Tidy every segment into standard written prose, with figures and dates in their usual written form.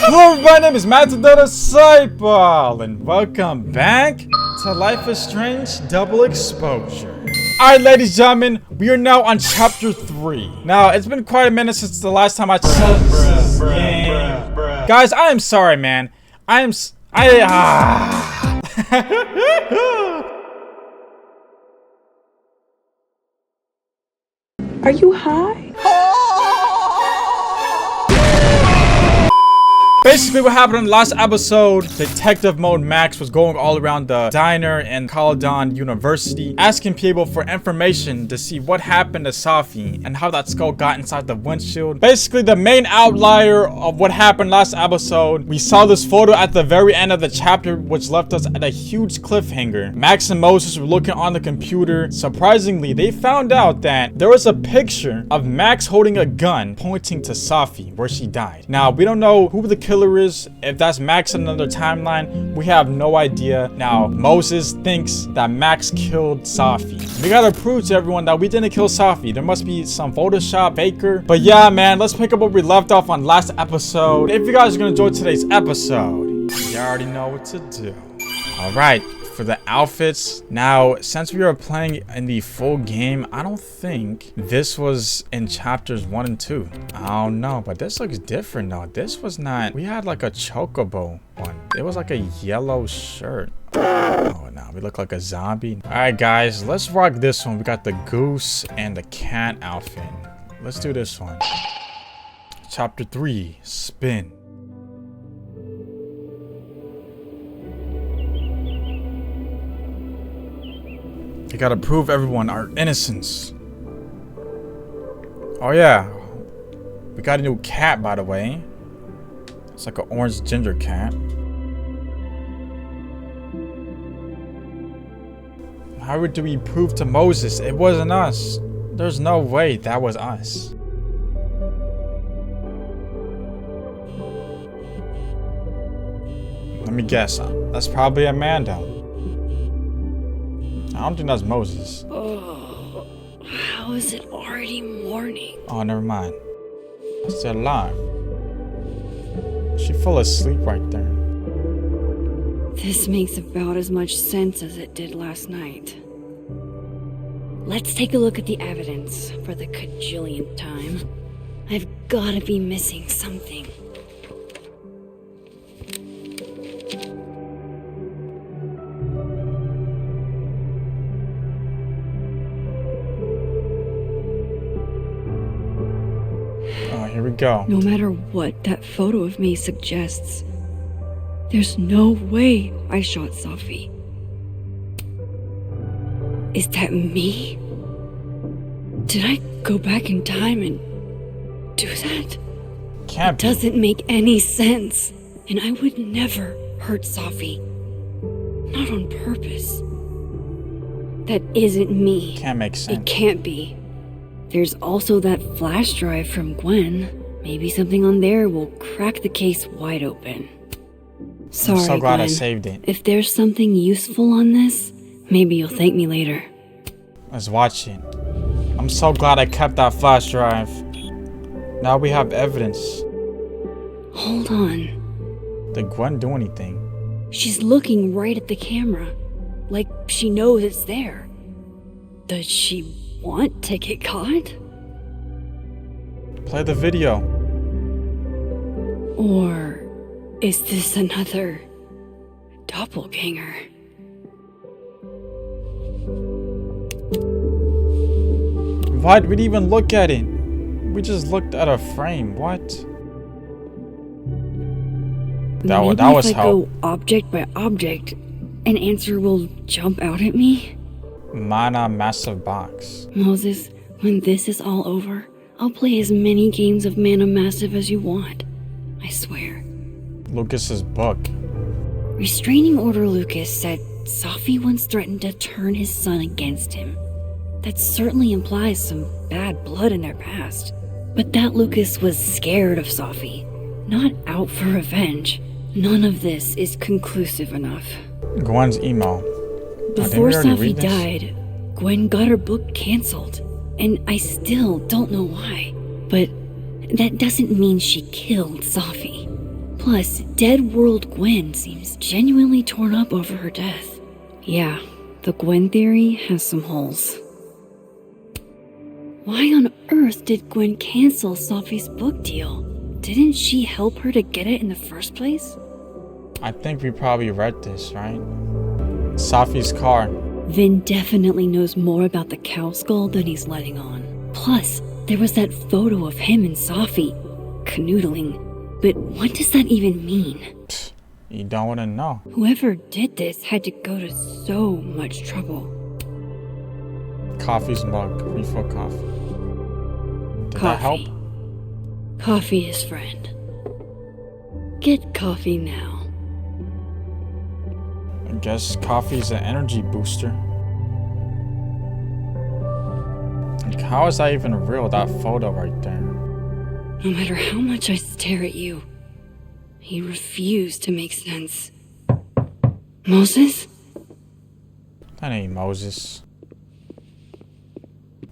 Hello, my name is Matt the Disciple, and welcome back to Life is Strange Double Exposure. Alright, ladies and gentlemen, we are now on chapter 3. Now, it's been quite a minute since the last time I saw this game. Guys, I am sorry, man. Are you high? Basically, what happened in the last episode, Detective Mode Max was going all around the diner in Caledon University, asking people for information to see what happened to SAFI and how that skull got inside the windshield. Basically, the main outlier of what happened last episode, we saw this photo at the very end of the chapter, which left us at a huge cliffhanger. Max and Moses were looking on the computer. Surprisingly, they found out that there was a picture of Max holding a gun pointing to SAFI, where she died. Now, we don't know who the killer is, if that's Max in another timeline, we have no idea. Now, Moses thinks that Max killed SAFI. We gotta prove to everyone that we didn't kill SAFI. There must be some Photoshop faker. But yeah, man, let's pick up where we left off on last episode. If you guys are gonna enjoy today's episode, you already know what to do. Alright, for the outfits, now since we are playing in the full game, I don't think this was in chapters 1 and 2. I don't know, but this looks different though. This was not, we had like a chocobo one. It was like a yellow shirt. Oh no, we look like a zombie. All right guys, let's rock this one. We got the goose and the cat outfit. Let's do this one. Chapter 3, spin. We gotta prove everyone our innocence. Oh yeah, we got a new cat, by the way. It's like an orange ginger cat. How do we prove to Moses it wasn't us? There's no way that was us. Let me guess, that's probably Amanda. I don't think that's Moses. Oh, how is it already morning? Oh, never mind. It's still alive. She fell asleep right there. This makes about as much sense as it did last night. Let's take a look at the evidence for the cajillionth time. I've gotta be missing something. Here we go. No matter what that photo of me suggests, there's no way I shot SAFI. Is that me? Did I go back in time and do that? Can't be. It doesn't make any sense. And I would never hurt SAFI. Not on purpose. That isn't me. Can't make sense. It can't be. There's also that flash drive from Gwen. Maybe something on there will crack the case wide open. Sorry, I'm so glad Gwen. I saved it. If there's something useful on this, maybe you'll thank me later. Let's watch it. I'm so glad I kept that flash drive. Now we have evidence. Hold on. Did Gwen do anything? She's looking right at the camera, like she knows it's there. Does she want to get caught? Play the video. Or is this another doppelganger? What? We didn't even look at it. We just looked at a frame. What? That was if I how. go object by object, an answer will jump out at me? Mana massive box. Moses, when this is all over, I'll play as many games of Mana Massive as you want. I swear. Lucas's book. Restraining Order Lucas said SAFI once threatened to turn his son against him. That certainly implies some bad blood in their past. But that Lucas was scared of SAFI, not out for revenge. None of this is conclusive enough. Gwen's email. Before SAFI died, Gwen got her book canceled, and I still don't know why. But that doesn't mean she killed SAFI. Plus, dead world Gwen seems genuinely torn up over her death. Yeah, the Gwen theory has some holes. Why on earth did Gwen cancel Safi's book deal? Didn't she help her to get it in the first place? I think we probably read this, right? Safi's car. Vin definitely knows more about the cow skull than he's letting on. Plus, there was that photo of him and Safi canoodling. But what does that even mean? You don't want to know. Whoever did this had to go to so much trouble. Coffee's mug. Refill coffee. Did that help? Coffee is friend. Get coffee now. I guess coffee's an energy booster. Like, how is that even real, that photo right there? No matter how much I stare at you, you refuse to make sense. Moses? That ain't Moses.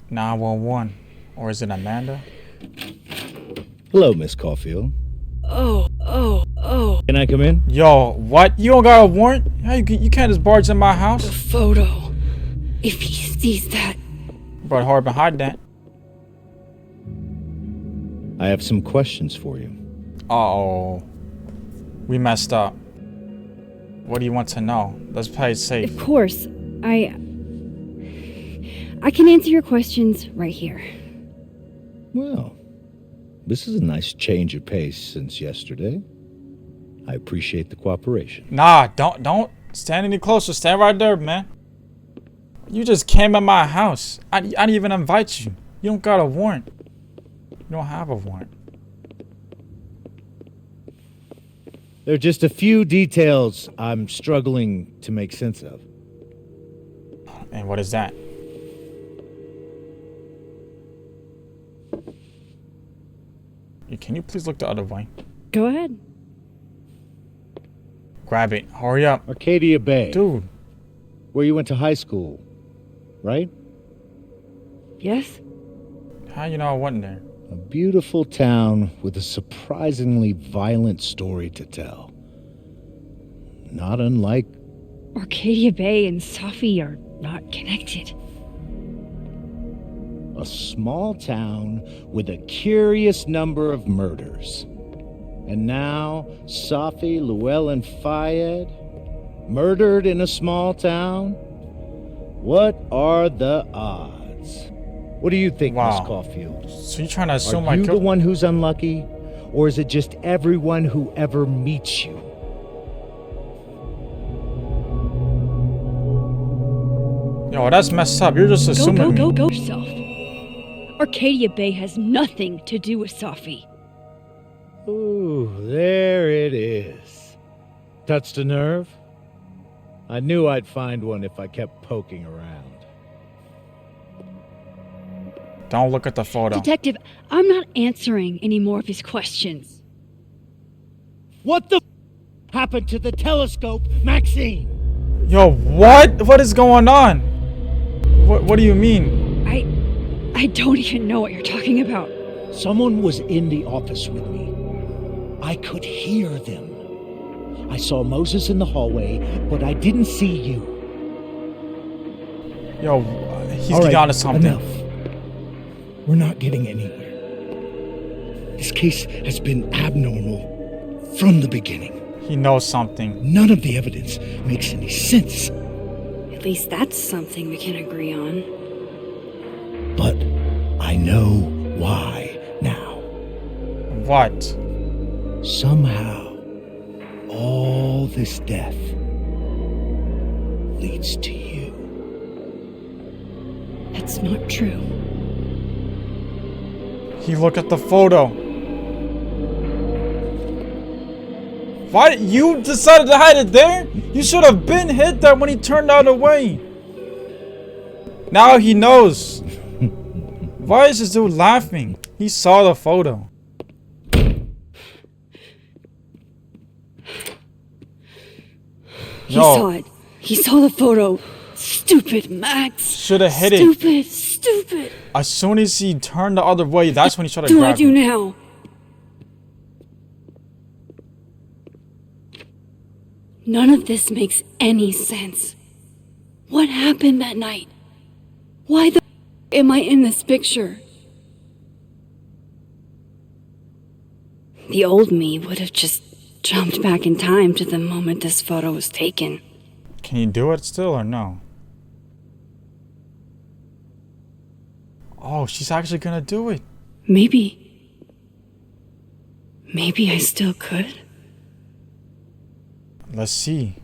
911. Or is it Amanda? Hello, Miss Caulfield. Oh. Can I come in? Yo, what? You don't got a warrant? How you can't just barge in my house? The photo. If he sees that. But hard behind that. I have some questions for you. Uh-oh. We messed up. What do you want to know? Let's play it safe. Of course. I can answer your questions right here. Well, this is a nice change of pace since yesterday. I appreciate the cooperation. Nah, don't stand any closer. Stand right there, man. You just came at my house. I didn't even invite you. You don't got a warrant. You don't have a warrant. There are just a few details I'm struggling to make sense of. And what is that? Can you please look the other way? Go ahead. Grab it. Hurry up. Arcadia Bay. Dude. Where you went to high school, right? Yes? How you know I wasn't there? A beautiful town with a surprisingly violent story to tell. Not unlike... Arcadia Bay and Safi are not connected. A small town with a curious number of murders. And now, Safi, Llewellyn Fayed, murdered in a small town? What are the odds? What do you think, Wow. Miss Caulfield? So you trying to assume Are I you killed... the one who's unlucky? Or is it just everyone who ever meets you? Yo, that's messed up. You're just assuming me. Go yourself. Arcadia Bay has nothing to do with Safi. Ooh, there it is. Touched a nerve? I knew I'd find one if I kept poking around. Don't look at the photo. Detective, I'm not answering any more of his questions. What the happened to the telescope, Maxine? Yo, what? What is going on? What do you mean? I don't even know what you're talking about. Someone was in the office with me. I could hear them. I saw Moses in the hallway, but I didn't see you. Yo, he's All getting right, onto something. Enough. We're not getting anywhere. This case has been abnormal from the beginning. He knows something. None of the evidence makes any sense. At least that's something we can agree on. But I know why now. What? Somehow, all this death leads to you. That's not true. He looked at the photo. Why you decided to hide it there? You should have been hit that when he turned the other way. Now he knows. Why is this dude laughing? He saw the photo. He saw it. He saw the photo. Stupid Max. Should have hit it. Stupid. As soon as he turned the other way, that's when he started What do I grabbing. do now? None of this makes any sense. What happened that night? Why the am I in this picture? The old me would have just jumped back in time to the moment this photo was taken. Can you do it still or no? Oh, she's actually gonna do it. Maybe I still could. Let's see.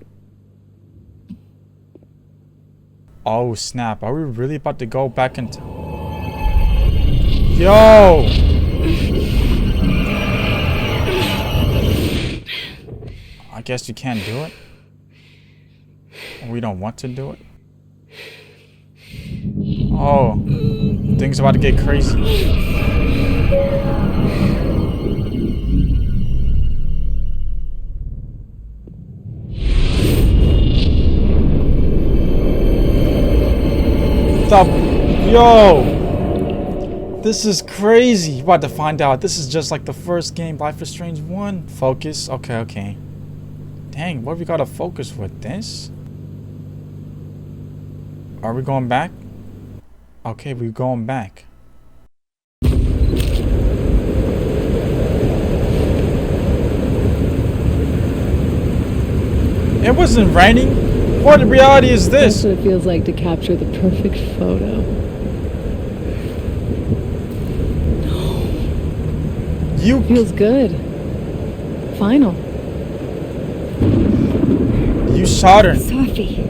Oh snap, are we really about to go back into... Yo! I guess you can't do it. Or we don't want to do it. Oh, things about to get crazy. Yo! This is crazy. You're about to find out. This is just like the first game, Life is Strange 1. Focus. Okay. Dang, what we gotta focus with? This? Are we going back? Okay, we're going back. It wasn't raining. What reality is this? That's what it feels like to capture the perfect photo. You Feels good. Final. You shot her. SAFI.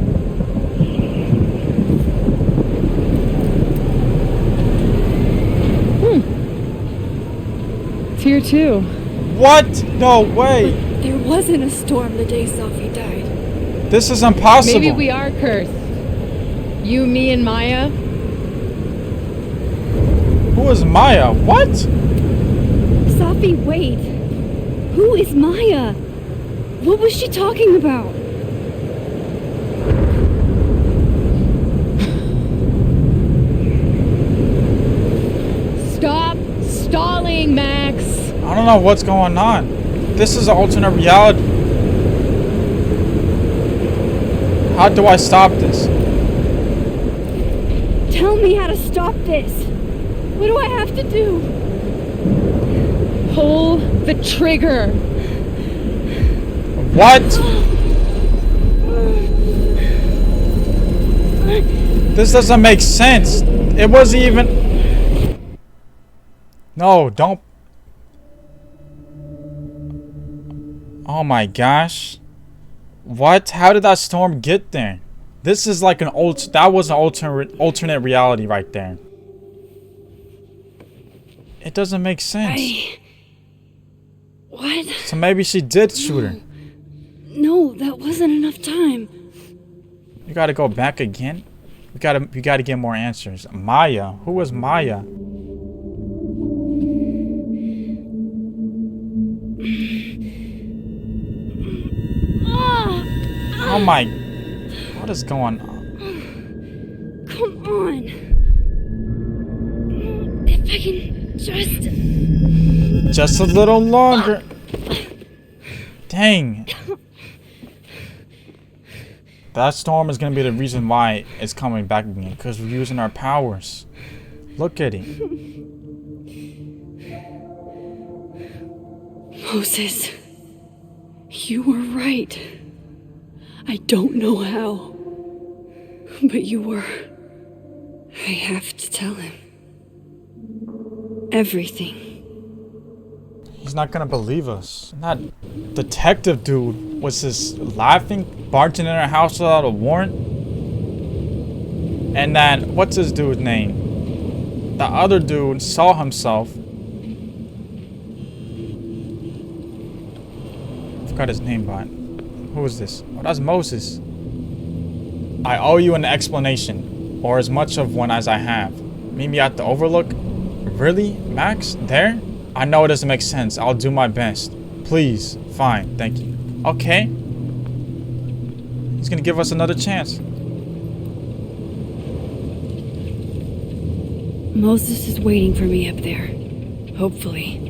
Tier 2. What? No way. There wasn't a storm the day SAFI died. This is impossible. Maybe we are cursed. You, me, and Maya. Who is Maya? What? SAFI, wait. Who is Maya? What was she talking about? Stop stalling, Max. I don't know what's going on. This is an alternate reality. How do I stop this? Tell me how to stop this. What do I have to do? Pull the trigger. What? This doesn't make sense. It wasn't even... No, don't... Oh my gosh. What? How did that storm get there? This is like an old... That was an alternate reality right there. It doesn't make sense. What? So maybe she did shoot her. No, that wasn't enough time. You gotta go back again? We gotta get more answers. Maya. Who was Maya? Oh my... What is going on? Come on. If I can Just a little longer. Dang. That storm is gonna be the reason why it's coming back again. Because we're using our powers. Look at it. Moses, you were right. I don't know how, but you were. I have to tell him. Everything. He's not gonna believe us. That detective dude was just laughing, barging in our house without a warrant. And then, what's this dude's name? The other dude saw himself. Forgot his name, but who is this? Oh, that's Moses. I owe you an explanation, or as much of one as I have. Meet me at the Overlook? Really, Max? There? I know it doesn't make sense. I'll do my best. Please. Fine. Thank you. Okay. He's gonna give us another chance. Moses is waiting for me up there. Hopefully.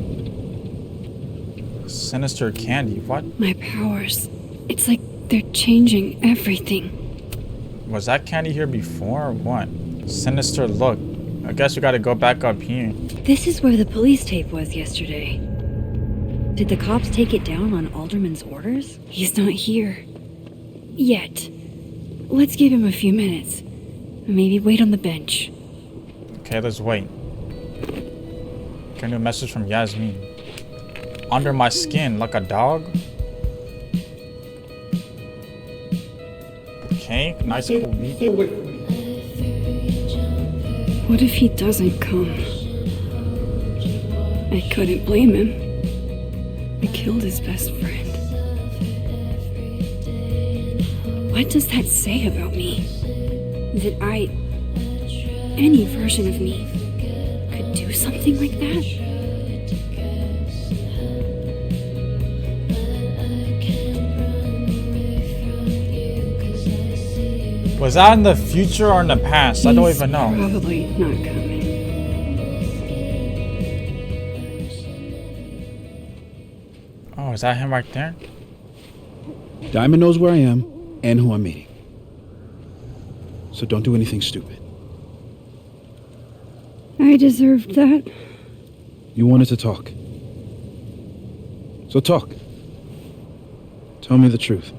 Sinister candy. What? My powers. It's like They're changing everything. Was that candy here before or what? Sinister look. I guess we gotta go back up here. This is where the police tape was yesterday. Did the cops take it down on Alderman's orders? He's not here. Yet. Let's give him a few minutes. Maybe wait on the bench. Okay, let's wait. Getting a message from Yasmin. Under my skin, like a dog? Okay, nice cool beat. What if he doesn't come? I couldn't blame him. I killed his best friend. What does that say about me? That any version of me, could do something like that? Was that in the future or in the past? I don't even know. Probably not coming. Oh, is that him right there? Diamond knows where I am and who I'm meeting. So don't do anything stupid. I deserved that. You wanted to talk. So talk. Tell me the truth.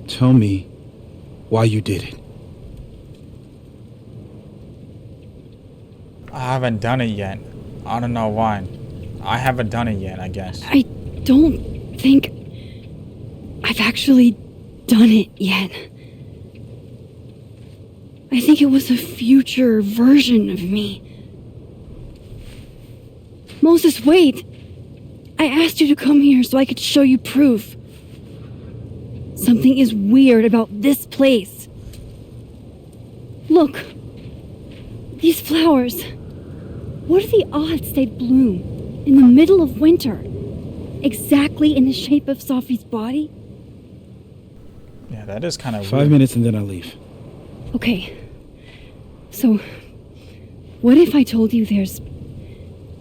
Tell me why you did it. I haven't done it yet. I don't know why. I haven't done it yet, I guess. I don't think I've actually done it yet. I think it was a future version of me. Moses, wait! I asked you to come here so I could show you proof. Something is weird about this place. Look. These flowers. What are the odds they'd bloom in the middle of winter? Exactly in the shape of Safi's body? Yeah, that is kind of weird. 5 minutes and then I'll leave. Okay. So, what if I told you there's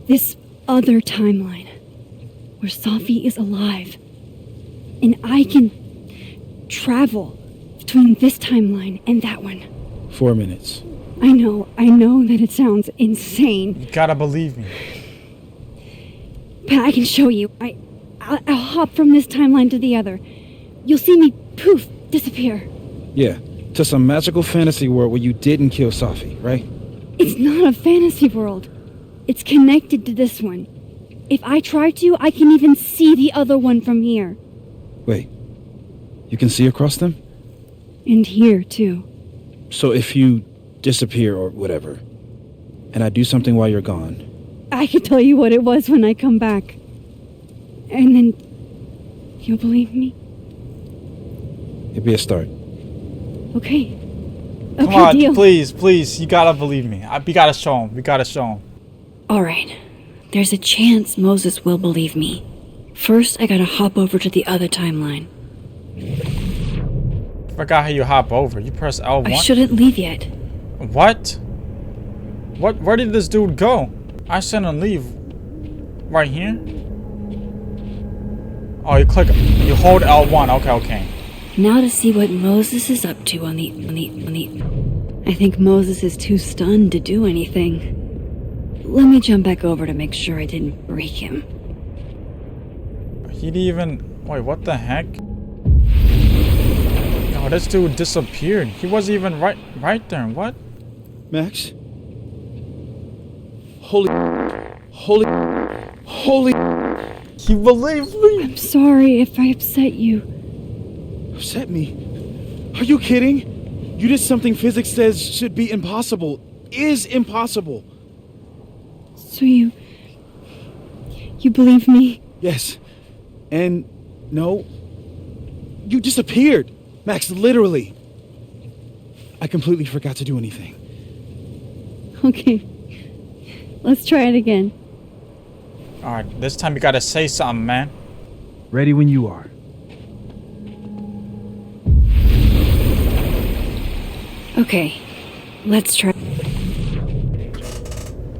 this other timeline where Safi is alive and I can travel between this timeline and that one? 4 minutes. I know that it sounds insane, You gotta believe me. but I can show you. I'll hop from this timeline to the other. You'll see me, poof, disappear. Yeah, to some magical fantasy world where you didn't kill Safi, right? It's not a fantasy world. It's connected to this one. If I try to, I can even see the other one from here. Wait, you can see across them? And here, too. So if you disappear or whatever, and I do something while you're gone, I can tell you what it was when I come back. And then you'll believe me? it'd be a start. Okay. Come Okay, on, deal. please. You gotta believe me. We gotta show him. All right. There's a chance Moses will believe me. First, I gotta hop over to the other timeline. Forgot how you hop over. You press L1. I shouldn't leave yet. What? Where did this dude go? I shouldn't leave. Right here? Oh, you hold L1. Okay. Now to see what Moses is up to on the... I think Moses is too stunned to do anything. Let me jump back over to make sure I didn't break him. He didn't even... Wait, what the heck? Oh, this dude disappeared. He wasn't even right there. What? Max? Holy... He believed me. I'm sorry if I upset you. Upset me? Are you kidding? You did something physics says should be impossible. Is impossible. So you believe me? Yes. And no. You disappeared. Max, literally. I completely forgot to do anything. Okay. Let's try it again. Alright, this time you gotta say something, man. Ready when you are. Okay. Let's try.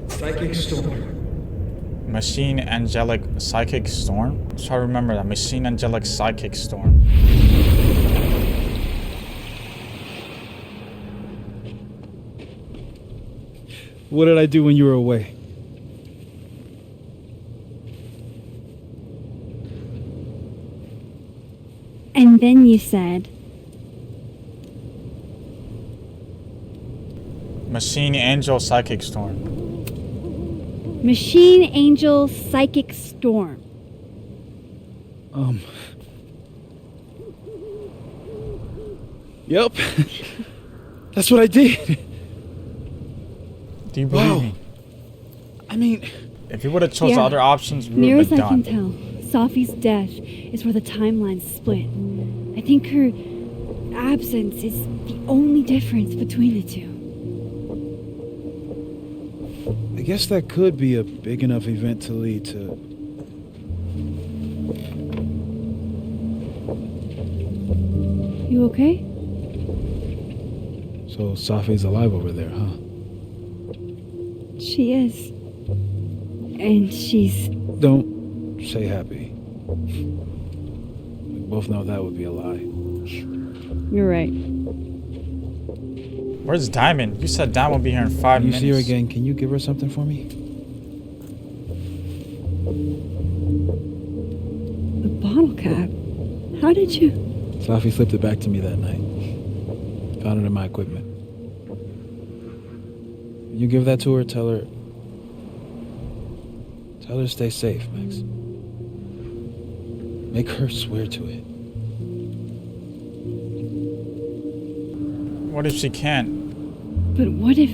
Psychic storm. Machine angelic psychic storm? Let's try to remember that. Machine angelic psychic storm. What did I do when you were away? And then you said, Machine angel psychic storm. Machine Angel Psychic Storm. Yep. That's what I did. Do you believe me? I mean, If you would have chose the other options, we Near would as have I can been done. tell, Safi's death is where the timelines split. I think her absence is the only difference between the two. I guess that could be a big enough event to lead to... You okay? So Safi's alive over there, huh? She is. And she's... Don't say happy. We both know that would be a lie. You're right. Where's Diamond? You said Diamond will be here in 5 When you minutes. see her again, can you give her something for me? The bottle cap? How did you... Safi slipped it back to me that night. Found it in my equipment. When you give that to her, tell her to stay safe, Max. Make her swear to it. What if she can't? But what if...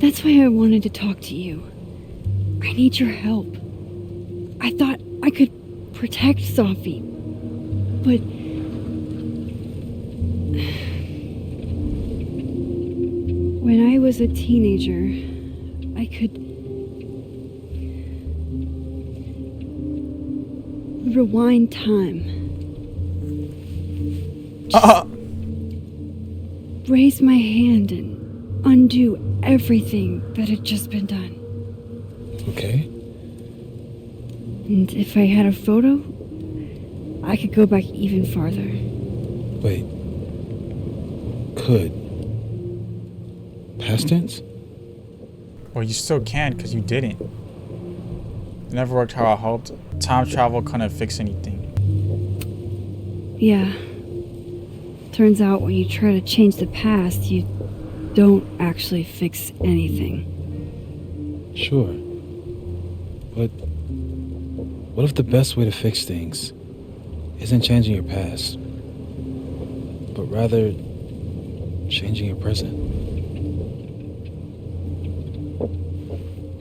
That's why I wanted to talk to you. I need your help. I thought I could protect Safi. But... When I was a teenager, I could... rewind time. Raise my hand and undo everything that had just been done. Okay. And if I had a photo, I could go back even farther. Wait. Could. Past tense? Well, you still can because you didn't. It never worked how I hoped. Time travel couldn't fix anything. Yeah. Turns out when you try to change the past, you don't actually fix anything. Sure. But what if the best way to fix things isn't changing your past, but rather changing your present?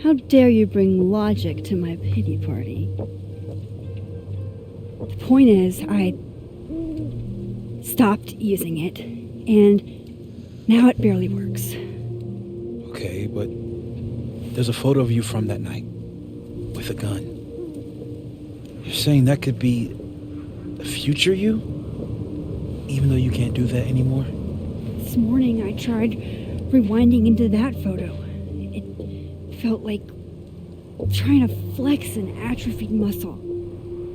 How dare you bring logic to my pity party? The point is, I stopped using it, and now it barely works. Okay, but there's a photo of you from that night with a gun. You're saying that could be a future you? Even though you can't do that anymore? This morning I tried rewinding into that photo. It felt like trying to flex an atrophied muscle.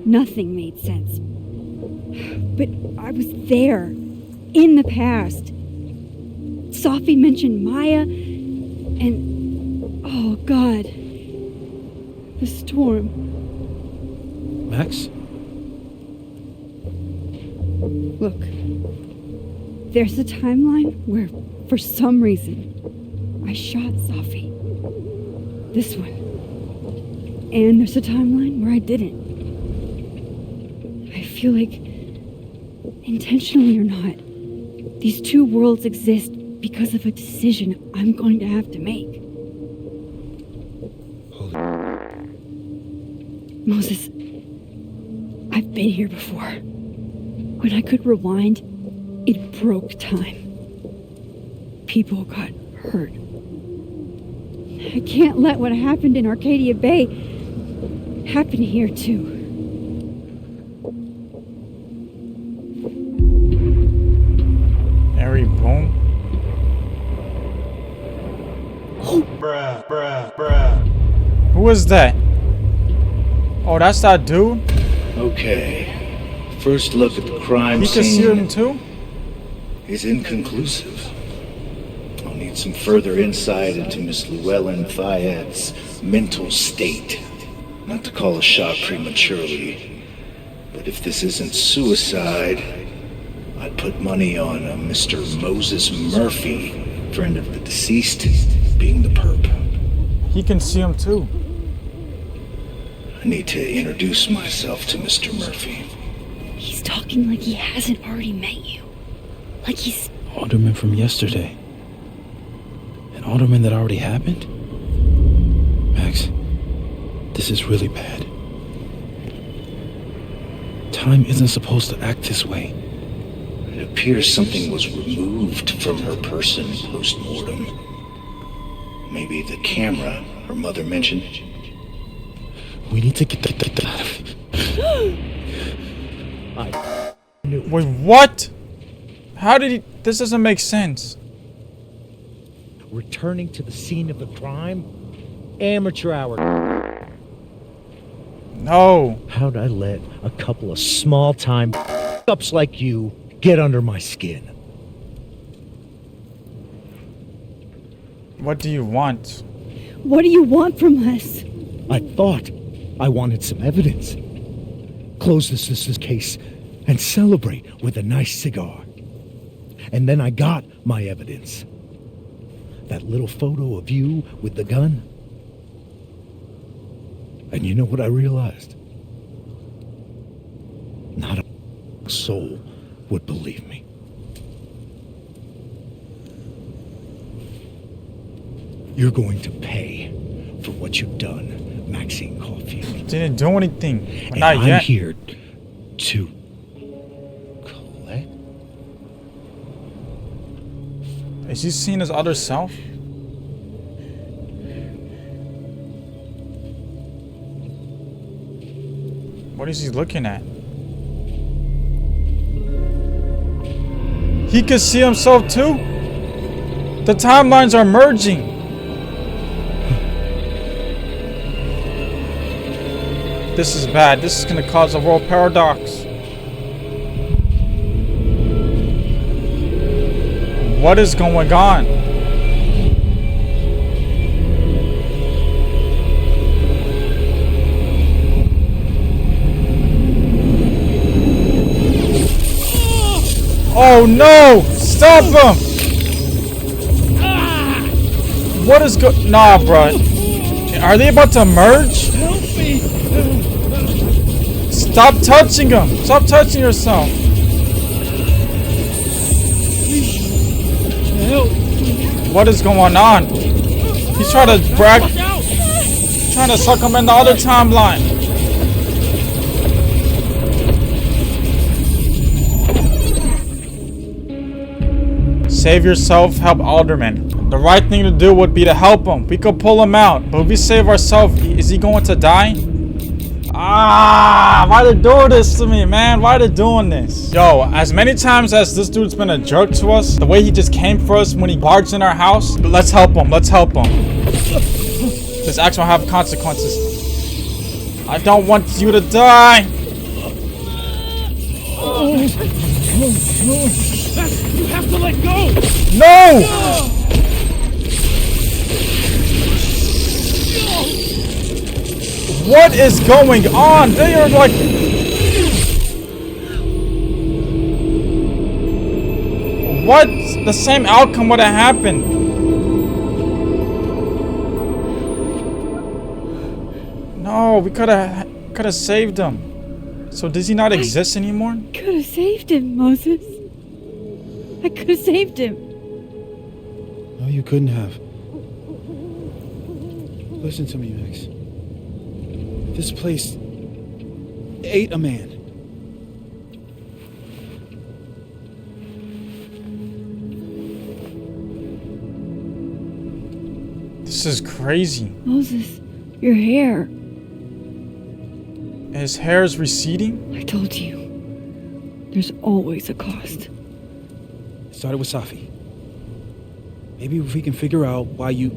Nothing made sense. But I was there, in the past. Safi mentioned Maya, and oh God, the storm. Max? Look, there's a timeline where, for some reason, I shot Safi. This one. And there's a timeline where I didn't. I feel like, intentionally or not, these two worlds exist because of a decision I'm going to have to make. Moses, I've been here before. When I could rewind, it broke time. People got hurt. I can't let what happened in Arcadia Bay happen here too. Airy boom. Who is that? Oh, that's that dude? Okay. First look at the crime He scene. can see him too? Is inconclusive. I'll need some further insight into Miss Llewellyn Fayette's mental state. Not to call a shot prematurely, but if this isn't suicide, I'd put money on a Mr. Moses Murphy, friend of the deceased, being the perp. He can see him too. I need to introduce myself to Mr. Murphy. He's talking like he hasn't already met you. Like he's... Alderman from yesterday. An alderman that already happened? Max, this is really bad. Time isn't supposed to act this way. It appears something was removed from her person post-mortem. Maybe the camera her mother mentioned. We need to get that out of here. Wait, what? How did he... This doesn't make sense. Returning to the scene of the crime? Amateur hour. No. How'd I let a couple of small-time ups like you get under my skin? What do you want? What do you want from us? I thought I wanted some evidence. Close this case and celebrate with a nice cigar. And then I got my evidence. That little photo of you with the gun. And you know what I realized? Not a soul would believe me. You're going to pay for what you've done, Maxine Caulfield. Didn't do anything. And Not I'm yet. here to collect. Is he seeing his other self? What is he looking at? He can see himself too? The timelines are merging. This is bad. This is gonna cause a world paradox. What is going on? Oh no! Stop him! What is Nah, bro. Are they about to merge? Help me! Stop touching him! Stop touching yourself! Help! What is going on? He's trying to brag. Trying to suck him in the other timeline. Save yourself, help Alderman. The right thing to do would be to help him. We could pull him out, but if we save ourselves, is he going to die? Ah, why they do this to me, man? Why they doing this? Yo, as many times as this dude's been a jerk to us, the way he just came for us when he barged in our house, let's help him. Let's help him. This action will have consequences. I don't want you to die. You have to let go! No! What is going on? They are like... What? The same outcome would have happened. No, we could have saved him. So does he not exist anymore? Could have saved him, Moses. I could have saved him. No, you couldn't have. Listen to me, Max. This place ate a man. This is crazy. Moses, your hair. His hair is receding? I told you. There's always a cost. It started with SAFI. Maybe if we can figure out why you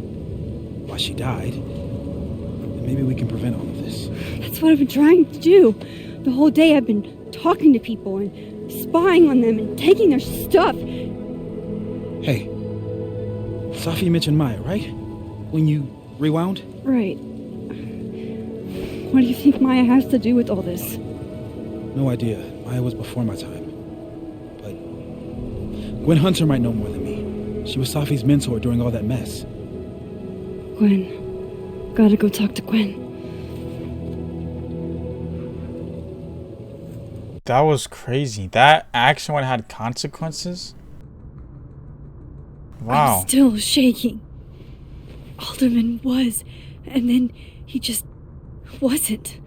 why she died, then maybe we can prevent all of this. That's what I've been trying to do. The whole day I've been talking to people and spying on them and taking their stuff. Hey, SAFI mentioned Maya, right? When you rewound? Right. What do you think Maya has to do with all this? No idea. Maya was before my time. But Gwen Hunter might know more than me. She was SAFI's mentor during all that mess. Gwen. Gotta go talk to Gwen. That was crazy. That action would have had consequences? Wow. I'm still shaking. Alderman was, and then he just wasn't.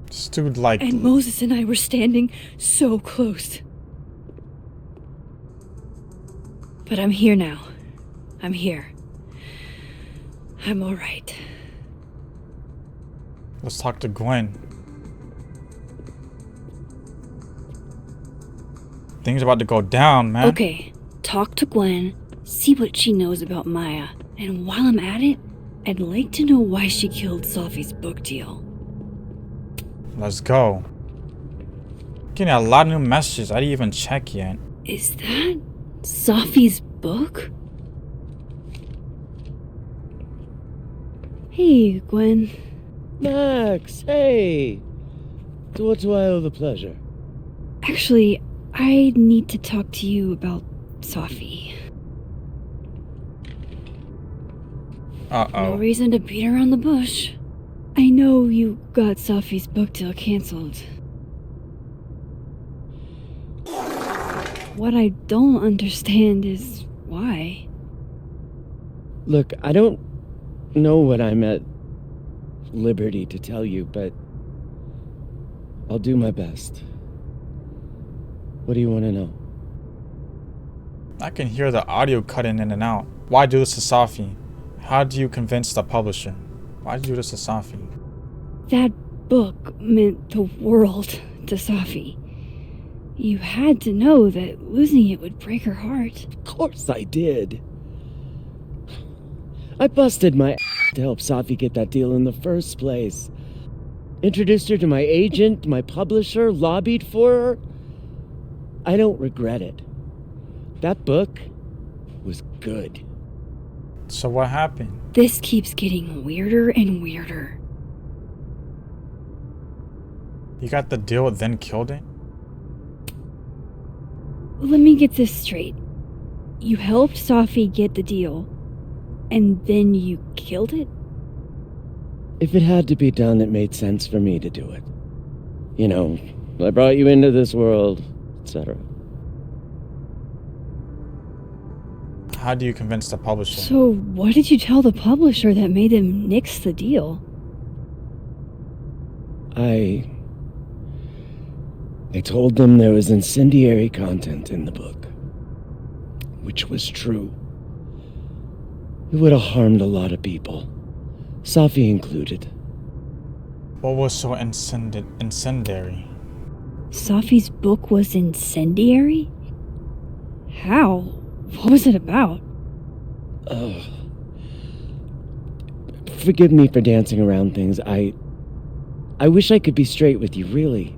This dude, like... And Moses and I were standing so close. But I'm here now. I'm here. I'm alright. Let's talk to Gwen. Things about to go down, man. Okay, talk to Gwen, see what she knows about Maya, and while I'm at it, I'd like to know why she killed SAFI's book deal. Let's go. Getting a lot of new messages. I didn't even check yet. Is that SAFI's book? Hey, Gwen. Max, hey! To what do I owe the pleasure? Actually, I need to talk to you about SAFI. Uh-oh. No reason to beat around the bush. I know you got SAFI's book deal canceled. What I don't understand is why. Look, I don't know what I'm at liberty to tell you, but I'll do my best. What do you want to know? I can hear the audio cutting in and out. Why do this to SAFI? How do you convince the publisher? Why do you do this to SAFI? That book meant the world to SAFI. You had to know that losing it would break her heart. Of course I did. I busted my ass to help SAFI get that deal in the first place. Introduced her to my agent, my publisher, lobbied for her. I don't regret it. That book was good. So what happened? This keeps getting weirder and weirder. You got the deal, then killed it? Let me get this straight. You helped SAFI get the deal, and then you killed it? If it had to be done, it made sense for me to do it. You know, I brought you into this world, etc. How do you convince the publisher? So what did you tell the publisher that made them nix the deal? I told them there was incendiary content in the book, which was true. It would have harmed a lot of people, SAFI included. What was so incendiary? SAFI's book was incendiary? How? What was it about? Forgive me for dancing around things. I wish I could be straight with you, really.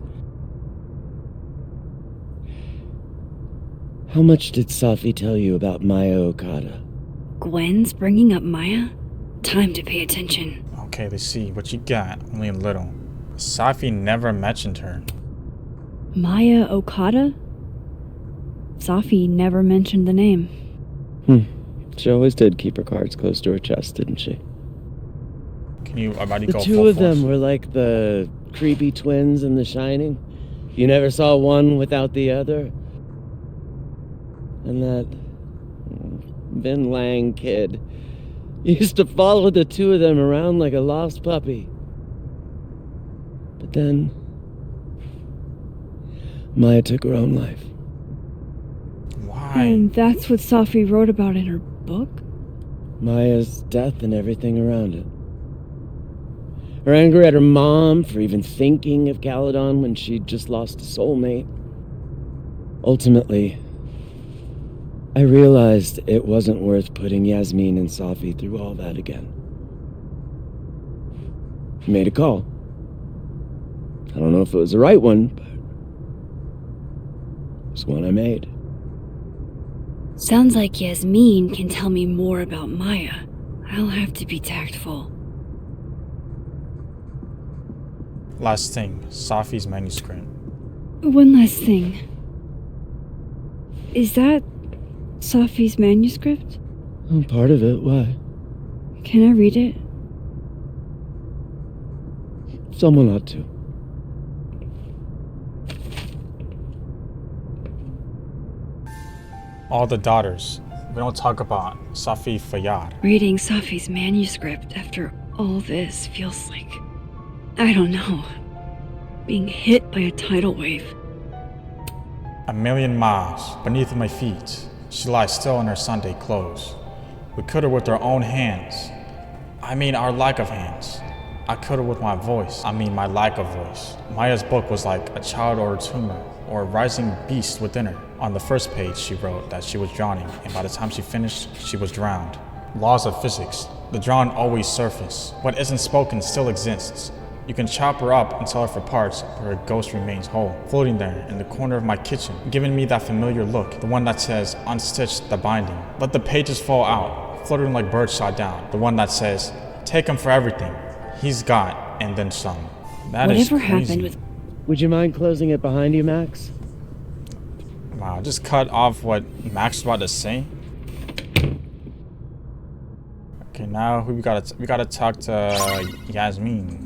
How much did SAFI tell you about Maya Okada? Gwen's bringing up Maya? Time to pay attention. Okay, let's see. What you got? Only a little. SAFI never mentioned her. Maya Okada? SAFI never mentioned the name. She always did keep her cards close to her chest, didn't she? Can you already The go two full of them force? were like the creepy twins in The Shining. You never saw one without the other. And that Vin Lang kid used to follow the two of them around like a lost puppy. But then Maya took her own life. Why? And that's what SAFI wrote about in her book? Maya's death and everything around it. Her anger at her mom for even thinking of Caledon when she'd just lost a soulmate. Ultimately, I realized it wasn't worth putting Yasmin and Safi through all that again. Made a call. I don't know if it was the right one, but it was one I made. Sounds like Yasmin can tell me more about Maya. I'll have to be tactful. Last thing, Safi's manuscript. One last thing. Is that Safi's manuscript? Oh, part of it, why? Can I read it? Someone ought to. All the daughters. We don't talk about Safi Fayyad. Reading Safi's manuscript after all this feels like, I don't know, being hit by a tidal wave. 1,000,000 miles beneath my feet, she lies still in her Sunday clothes. We killed her with our own hands. I mean our lack of hands. I killed her with my voice. I mean my lack of voice. Maya's book was like a child or a tumor, or a rising beast within her. On the first page, she wrote that she was drowning, and by the time she finished, she was drowned. Laws of physics. The drowned always surface. What isn't spoken still exists. You can chop her up and sell her for parts, but her ghost remains whole, floating there in the corner of my kitchen, giving me that familiar look, the one that says, unstitch the binding. Let the pages fall out, fluttering like birds shot down. The one that says, take him for everything. He's got, and then some. That is Whatever crazy. happened with Would you mind closing it behind you, Max? Wow, just cut off what Max was about to say. Okay, now we gotta talk to Yasmin.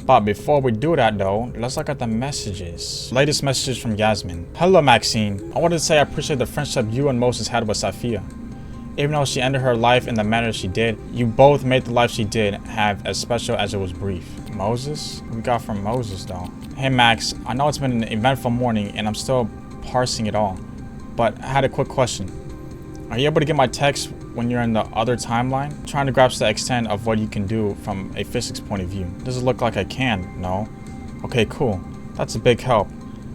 But before we do that though, let's look at the messages. Latest message from Yasmin. Hello Maxine. I wanted to say I appreciate the friendship you and Moses had with Safia. Even though she ended her life in the manner she did, you both made the life she did have as special as it was brief. Moses? What we got from Moses though? Hey Max, I know it's been an eventful morning and I'm still parsing it all, but I had a quick question. Are you able to get my text when you're in the other timeline? I'm trying to grasp the extent of what you can do from a physics point of view. Does it look like I can? No? Okay, cool. That's a big help.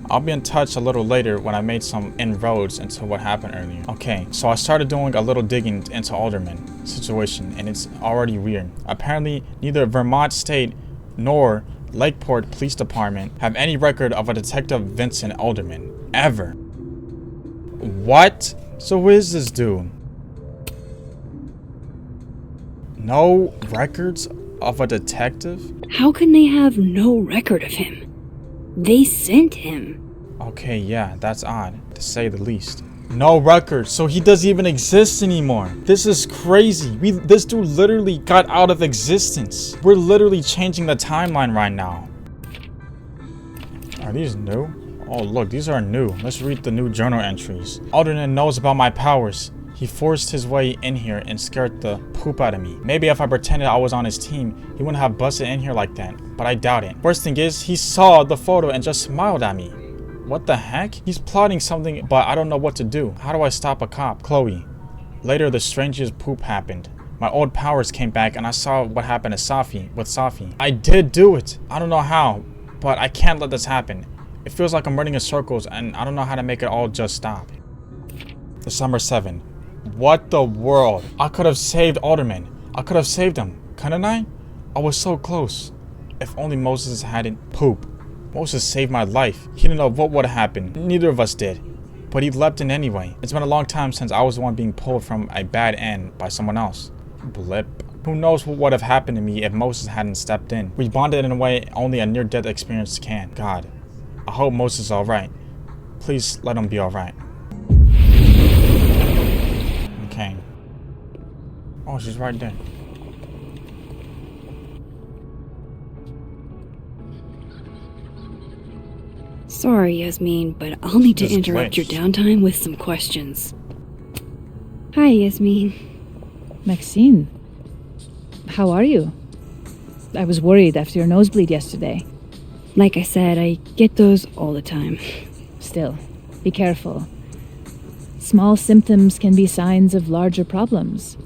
I'll be in touch a little later when I made some inroads into what happened earlier. Okay, so I started doing a little digging into Alderman situation, and it's already weird. Apparently, neither Vermont State nor Lakeport Police Department have any record of a Detective Vincent Alderman. Ever. What? So who is this dude? No records of a detective? How can they have no record of him? They sent him. Okay, yeah, that's odd, to say the least. No record, so he doesn't even exist anymore. This is crazy. This dude literally got out of existence. We're literally changing the timeline right now. Are these new? Oh look, these are new. Let's read the new journal entries. Alderman knows about my powers. He forced his way in here and scared the poop out of me. Maybe if I pretended I was on his team, he wouldn't have busted in here like that, but I doubt it. Worst thing is, he saw the photo and just smiled at me. What the heck? He's plotting something, but I don't know what to do. How do I stop a cop? Chloe. Later, the strangest poop happened. My old powers came back and I saw what happened to Safi, with Safi. I did do it. I don't know how, but I can't let this happen. It feels like I'm running in circles and I don't know how to make it all just stop. December 7. What the world? I could have saved Alderman. I could have saved him. Couldn't I? I was so close. If only Moses hadn't poop. Moses saved my life. He didn't know what would have happened. Neither of us did. But he leapt in anyway. It's been a long time since I was the one being pulled from a bad end by someone else. Blip. Who knows what would have happened to me if Moses hadn't stepped in. We bonded in a way only a near-death experience can. God. I hope Moses is alright. Please let him be alright. Okay. Oh, she's right there. Sorry, Yasmin, but I'll need to This interrupt your glitched. downtime with some questions. Hi, Yasmin. Maxine, how are you? I was worried after your nosebleed yesterday. Like I said, I get those all the time. Still, be careful. Small symptoms can be signs of larger problems.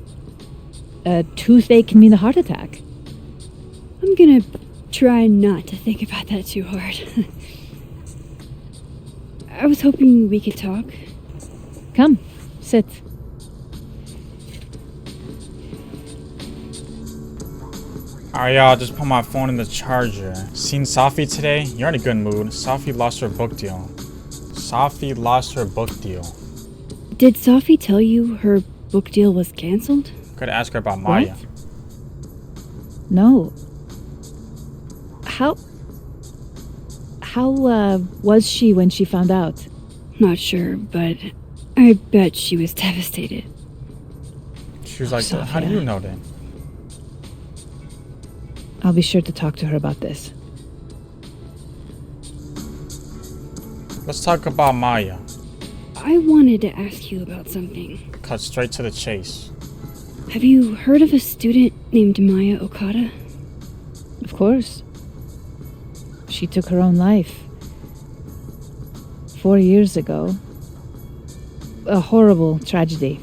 A toothache can mean a heart attack. I'm gonna try not to think about that too hard. I was hoping we could talk. Come, sit. Alright, y'all, just put my phone in the charger. Seen SAFI today? You're in a good mood. SAFI lost her book deal. SAFI lost her book deal. Did SAFI tell you her book deal was canceled? Gotta ask her about Maya. No. How was she when she found out? Not sure, but I bet she was devastated. She was like, Sophia. how do you know that? I'll be sure to talk to her about this. Let's talk about Maya. I wanted to ask you about something. Cut straight to the chase. Have you heard of a student named Maya Okada? Of course. She took her own life. 4 years ago. A horrible tragedy.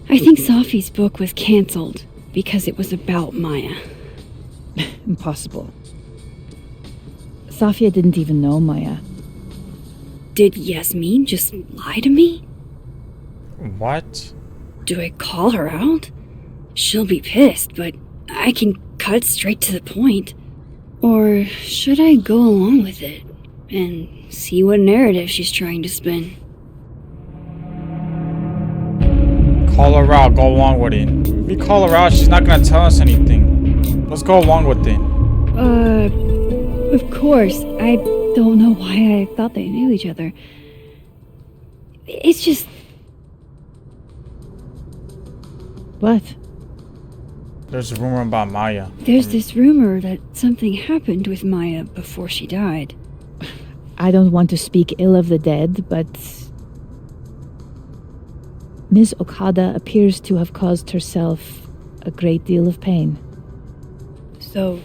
I think SAFI's book was canceled because it was about Maya. Impossible. Safia didn't even know Maya. Did Yasmin just lie to me? What? Do I call her out? She'll be pissed, but I can cut straight to the point. Or should I go along with it and see what narrative she's trying to spin? Call her out, go along with it. If we call her out, she's not gonna tell us anything. Let's go along with it. Of course. I don't know why I thought they knew each other. It's just... What? There's a rumor about Maya. There's this rumor that something happened with Maya before she died. I don't want to speak ill of the dead, but Ms. Okada appears to have caused herself a great deal of pain. So,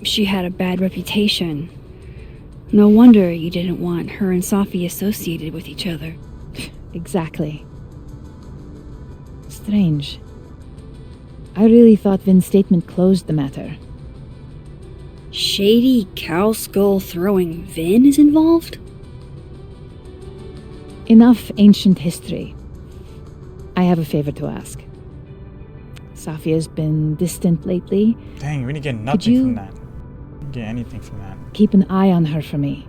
she had a bad reputation. No wonder you didn't want her and SAFI associated with each other. Exactly. Strange. I really thought Vin's statement closed the matter. Shady cow skull throwing Vin is involved? Enough ancient history. I have a favor to ask. Safia's been distant lately. Dang, we didn't get nothing from that. We didn't get anything from that. Keep an eye on her for me.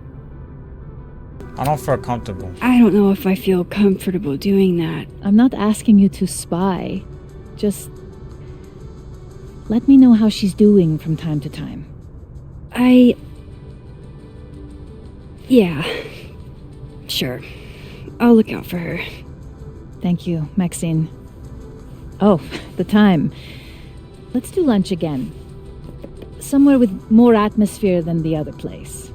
I don't feel comfortable. I don't know if I feel comfortable doing that. I'm not asking you to spy. Just let me know how she's doing from time to time. Yeah. Sure. I'll look out for her. Thank you, Maxine. Oh, the time. Let's do lunch again. Somewhere with more atmosphere than the other place.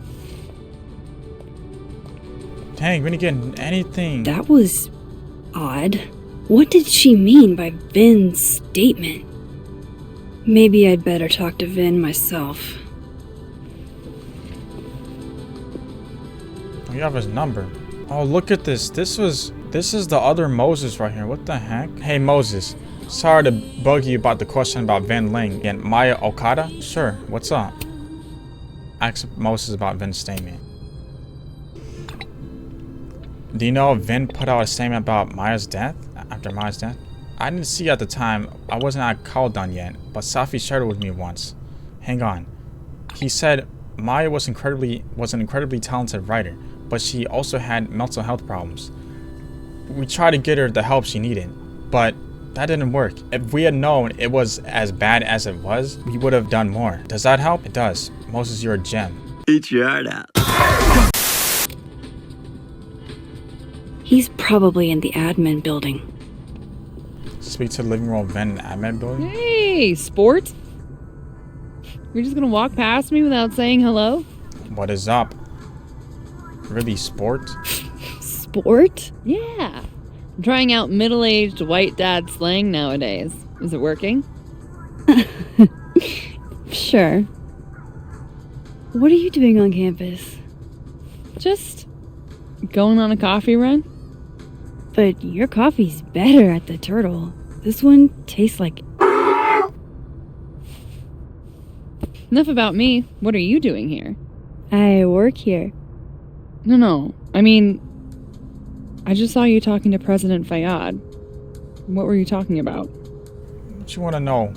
Dang, we didn't get anything. That was odd. What did she mean by Vin's statement? Maybe I'd better talk to Vin myself. We have his number. Oh, look at this. This is the other Moses right here. What the heck? Hey, Moses. Sorry to bug you about the question about Van Ling and Maya Okada. Sure, what's up? Ask Moses about Vin's statement. Do you know if Vin put out a statement about Maya's death? After Maya's death? I didn't see at the time. I wasn't at Caldon yet, but Safi shared it with me once. Hang on. He said Maya was an incredibly talented writer, but she also had mental health problems. We tried to get her the help she needed, but that didn't work. If we had known it was as bad as it was, we would have done more. Does that help? It does. Moses, you're a gem. Eat your heart out. He's probably in the admin building. Speak to the living room vent in admin building. Hey, sport. You're just gonna walk past me without saying hello? What is up? Really, sport? Sport? Yeah. I'm trying out middle-aged white dad slang nowadays. Is it working? Sure. What are you doing on campus? Just going on a coffee run? But your coffee's better at the Turtle. This one tastes like... Enough about me. What are you doing here? I work here. No. I mean, I just saw you talking to President Fayyad. What were you talking about? What you wanna know?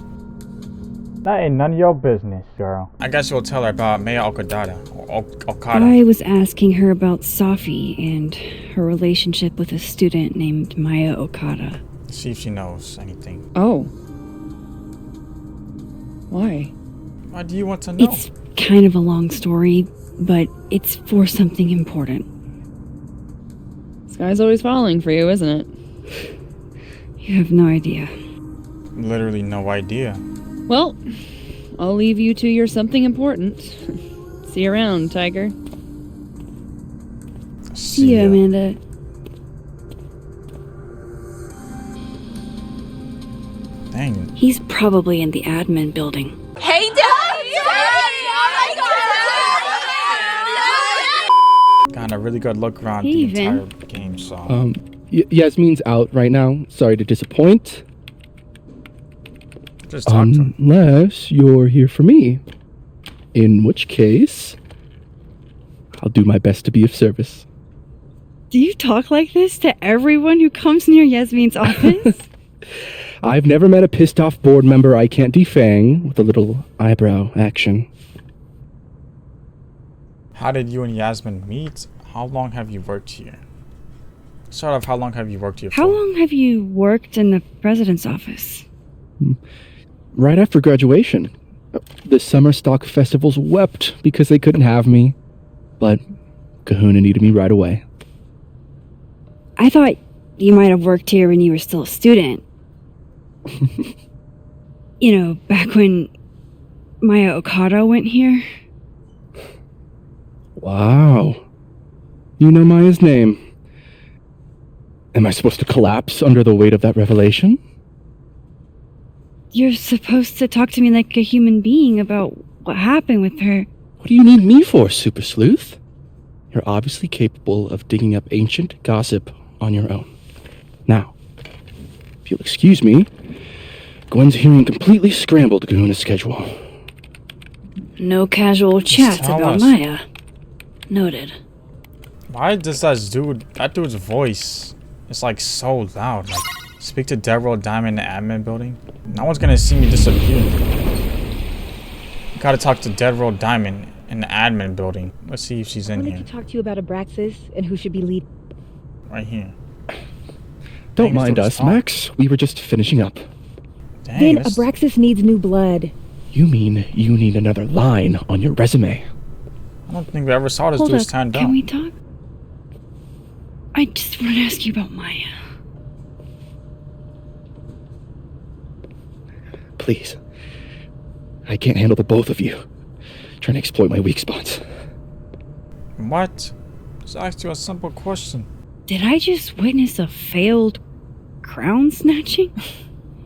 That ain't none of your business, girl. I guess you'll tell her about Maya Okada. Okada. I was asking her about SAFI and her relationship with a student named Maya Okada. See if she knows anything. Oh. Why? Why do you want to know? It's kind of a long story, but it's for something important. Sky's always falling for you, isn't it? You have no idea. Literally no idea. Well, I'll leave you to your something important. See you around, Tiger. See ya, Amanda. Dang. He's probably in the admin building. Hey, Dad! Got a really good look around Hey, the entire Vin. game, so. Yasmin's out right now. Sorry to disappoint. Just talk to him. Unless you're here for me. In which case, I'll do my best to be of service. Do you talk like this to everyone who comes near Yasmin's office? I've never met a pissed off board member I can't defang with a little eyebrow action. How did you and Yasmin meet? How long have you worked here? Sort of, how long have you worked here for? How long have you worked in the president's office? Right after graduation. The summer stock festivals wept because they couldn't have me. But Kahuna needed me right away. I thought you might have worked here when you were still a student. You know, back when Maya Okada went here. Wow. You know Maya's name. Am I supposed to collapse under the weight of that revelation? You're supposed to talk to me like a human being about what happened with her. What do you need me for, Super Sleuth? You're obviously capable of digging up ancient gossip on your own. Now, if you'll excuse me, Gwen's hearing completely scrambled Kahuna's schedule. No casual chats tell about us. Maya. Noted. Why does that dude's voice is like so loud? Like, speak to Deborah Diamond in the admin building? No one's gonna see me disappear. Gotta talk to Deborah Diamond in the admin building. Let's see if she's in I here. wanted to talk to you about Abraxas and who should be lead. Right here. Don't Dang, mind this us, dude's Max. We were just finishing up. Dang, Then this- Abraxas needs new blood. You mean you need another line on your resume? I don't think we ever saw this Hold dude up, stand can up. we talk? I just want to ask you about Maya. Please. I can't handle the both of you. Trying to exploit my weak spots. What? Just asked you a simple question. Did I just witness a failed crown snatching?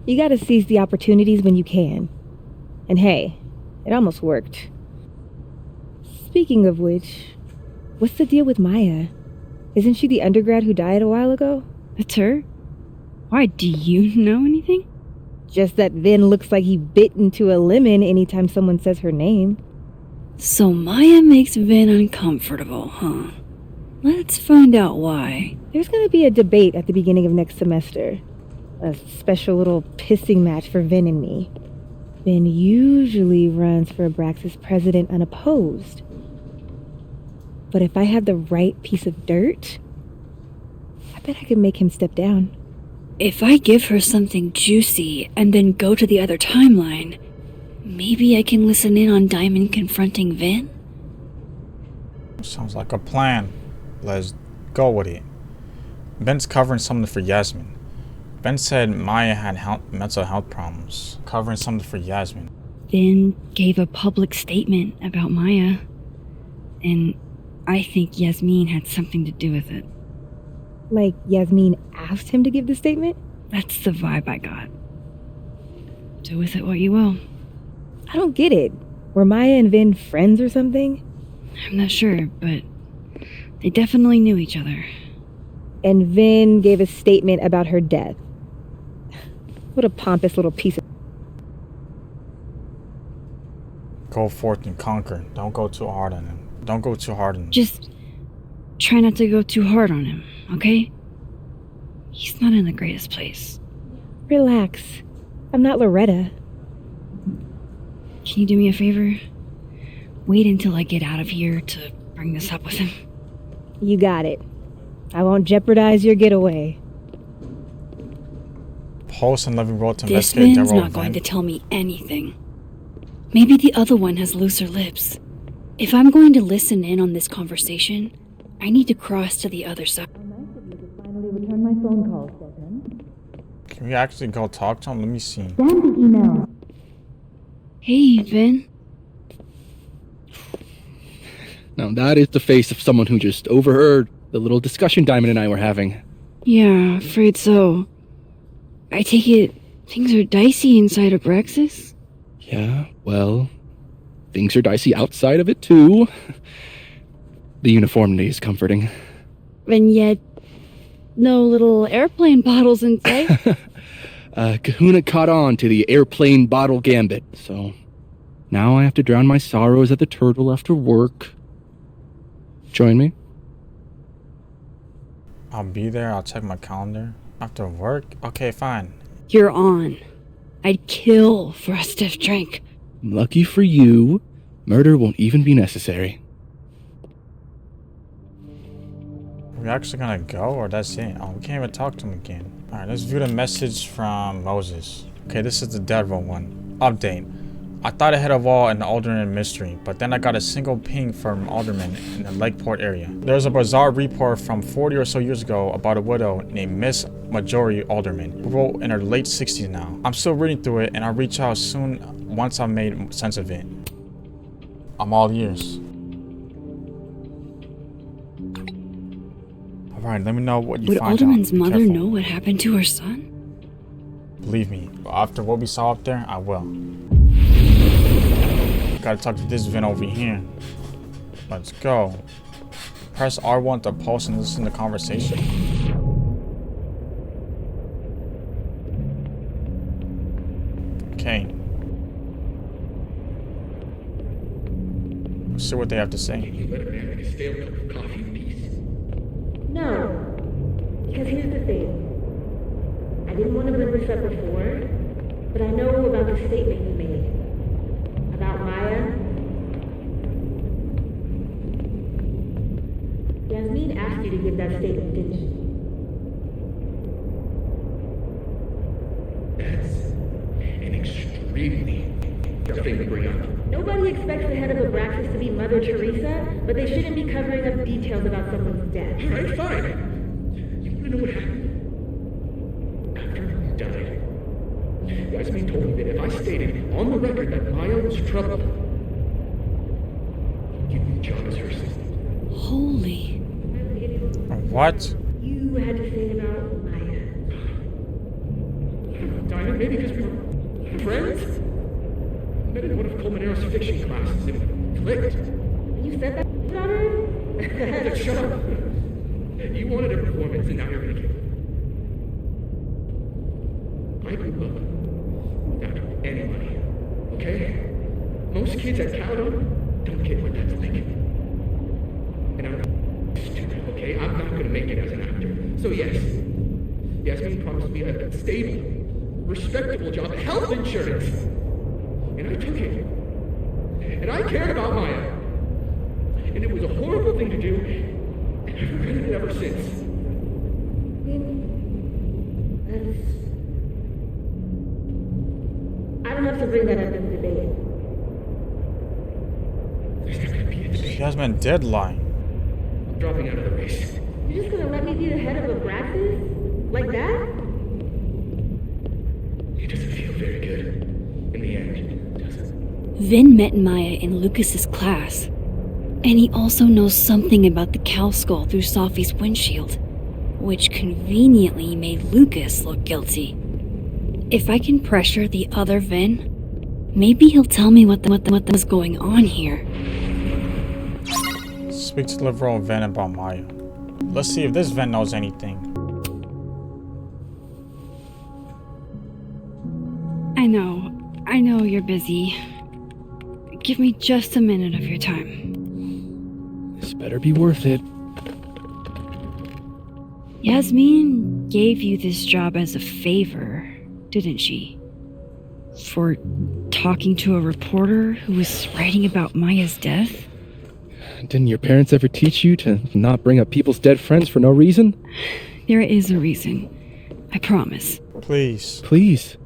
You gotta seize the opportunities when you can. And hey, it almost worked. Speaking of which, what's the deal with Maya? Isn't she the undergrad who died a while ago? That's her? Why, do you know anything? Just that Vin looks like he bit into a lemon anytime someone says her name. So Maya makes Vin uncomfortable, huh? Let's find out why. There's gonna be a debate at the beginning of next semester. A special little pissing match for Vin and me. Vin usually runs for Abraxas president unopposed. But if I had the right piece of dirt, I bet I could make him step down. If I give her something juicy and then go to the other timeline, maybe I can listen in on Diamond confronting Vin? Sounds like a plan. Let's go with it. Ben's covering something for Yasmin. Ben said Maya had mental health problems. Covering something for Yasmin. Vin gave a public statement about Maya. And I think Yasmin had something to do with it. Like Yasmin asked him to give the statement? That's the vibe I got. Do with it what you will. I don't get it. Were Maya and Vin friends or something? I'm not sure, but they definitely knew each other. And Vin gave a statement about her death. What a pompous little piece of... Go forth and conquer. Don't go too hard on him. Don't go too hard on him. Just try not to go too hard on him, okay? He's not in the greatest place. Relax. I'm not Loretta. Can you do me a favor? Wait until I get out of here to bring this up with him. You got it. I won't jeopardize your getaway. Post and living road to This investigate man's Deborah not going to event. tell me anything. Maybe the other one has looser lips. If I'm going to listen in on this conversation, I need to cross to the other side. Finally return my phone calls, Desmond. Can we actually go talk to him? Let me see. Send the email. Hey, Vin. Now that is the face of someone who just overheard the little discussion Diamond and I were having. Yeah, afraid so. I take it things are dicey inside of Brexis? Yeah, well, things are dicey outside of it too. The uniformity is comforting. And yet, no little airplane bottles in sight. Kahuna caught on to the airplane bottle gambit, so now I have to drown my sorrows at the Turtle after work. Join me? I'll be there. I'll check my calendar. After work? Okay, fine. You're on. I'd kill for a stiff drink. Lucky for you, murder won't even be necessary. Are we actually gonna go or that's it? Oh, we can't even talk to him again. Alright, let's view the message from Moses. Okay, this is the Deborah one. Update. I thought ahead of all in the Alderman mystery, but then I got a single ping from Alderman in the Lakeport area. There's a bizarre report from 40 or so years ago about a widow named Miss Marjorie Alderman, who wrote in her late 60s now. I'm still reading through it and I'll reach out soon once I've made sense of it. I'm all ears. Alright, let me know what you Would find Alderman's out. Be mother careful. know what happened to her son? Believe me, after what we saw up there, I will. Gotta talk to this Vin over here. Let's go. Press R1 to pause and listen to the conversation. Okay. Let's see what they have to say. No. Because here's the thing. I didn't want to bring this up before, but I know about the statement you made. About Maya. Yasmin asked you to give that statement, didn't she? That's an extremely tough thing to bring up. Nobody expects the head of Abraxas to be Mother Teresa, but they shouldn't be covering up details about someone's death. Alright, fine. You wanna know what happened? After he died, Yasmin told me that if I stated on the record that Maya was troubled, he'd give me a job as her assistant. Holy. What? You had to say about Maya. Dinah, maybe because we were friends? I met in one of Colmenare's fiction classes and it clicked. You said that about her? Shut up. You wanted a performance and now you're gonna get it. I grew up without any money, okay? Most kids at Caledon don't get what that's like. And I'm not stupid, okay? I'm not gonna make it as an actor. So yes, Yasmin promised me a stable, respectable job, health insurance. And I took it. And I cared about Maya. And it was a horrible thing to do, and I've regretted it ever since. I don't have to bring that up in the debate. There's not gonna be a debate. Yasmin did lie. I'm dropping out of the race. You're just gonna let me be the head of Abraxas? Like that? It doesn't feel very good. In the end, does it? Vin met Maya in Lucas's class. And he also knows something about the cow skull through SAFI's windshield, which conveniently made Lucas look guilty. If I can pressure the other Vin, maybe he'll tell me what was going on here. Speak to the liberal Vin about Maya. Let's see if this Vin knows anything. I know you're busy. Give me just a minute of your time. This better be worth it. Yasmin gave you this job as a favor, didn't she? For talking to a reporter who was writing about Maya's death? Didn't your parents ever teach you to not bring up people's dead friends for no reason? There is a reason. I promise. Please. Please,